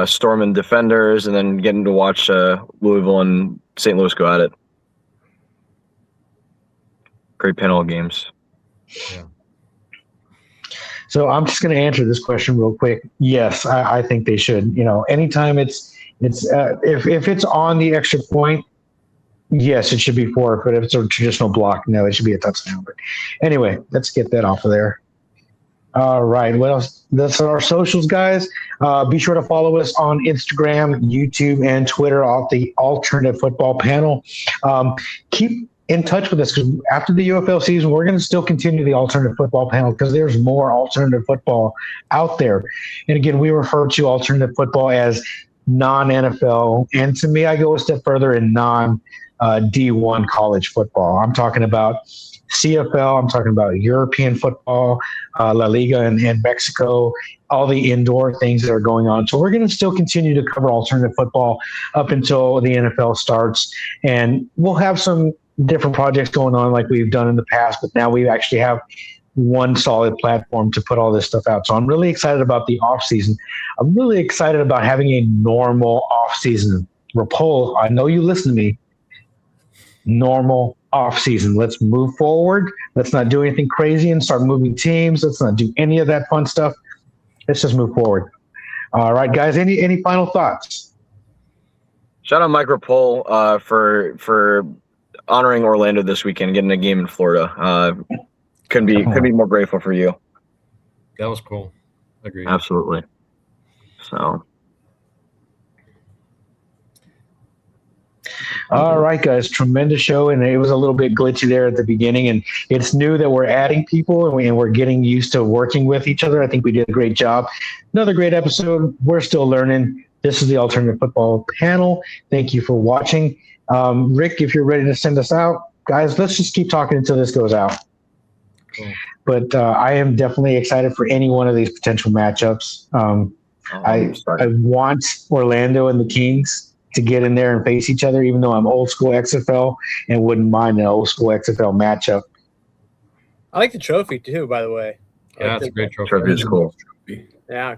S5: Storm and Defenders, and then getting to watch Louisville and St. Louis go at it. Great panel of games.
S2: Yeah.
S1: So I'm just going to answer this question real quick. Yes, I think they should. You know, anytime it's if it's on the extra point, yes, it should be 4. But if it's a traditional block, no, it should be a touchdown. But anyway, let's get that off of there. All right. What else? That's our socials, guys. Be sure to follow us on Instagram, YouTube, and Twitter at the Alternative Football Panel. Keep in touch with us, because after the UFL season, we're going to still continue the Alternative Football Panel because there's more alternative football out there. And again, we refer to alternative football as non-NFL. And to me, I go a step further in non-D1 college football. I'm talking about CFL. I'm talking about European football, La Liga in Mexico, all the indoor things that are going on. So we're going to still continue to cover alternative football up until the NFL starts. And we'll have some different projects going on like we've done in the past, but now we actually have one solid platform to put all this stuff out. So I'm really excited about the off season. I'm really excited about having a normal off season. Rapol, I know you listen to me. Normal off season. Let's move forward. Let's not do anything crazy and start moving teams. Let's not do any of that fun stuff. Let's just move forward. All right, guys. Any final thoughts?
S5: Shout out Mike Rapol for honoring Orlando this weekend, getting a game in Florida. Couldn't be more grateful for you.
S2: That was cool. Agreed.
S5: Absolutely. So.
S1: All right, guys. Tremendous show, and it was a little bit glitchy there at the beginning, and it's new that we're adding people and we're getting used to working with each other. I think we did a great job. Another great episode. We're still learning. This is the Alternative Football Panel. Thank you for watching. Rick, if you're ready to send us out, guys, let's just keep talking until this goes out.
S2: Cool.
S1: But I am definitely excited for any one of these potential matchups. I want Orlando and the Kings to get in there and face each other, even though I'm old school XFL and wouldn't mind an old school XFL matchup.
S6: I like the trophy too, by the way.
S2: Yeah, it's a great trophy.
S5: Trophy is cool.
S6: Yeah,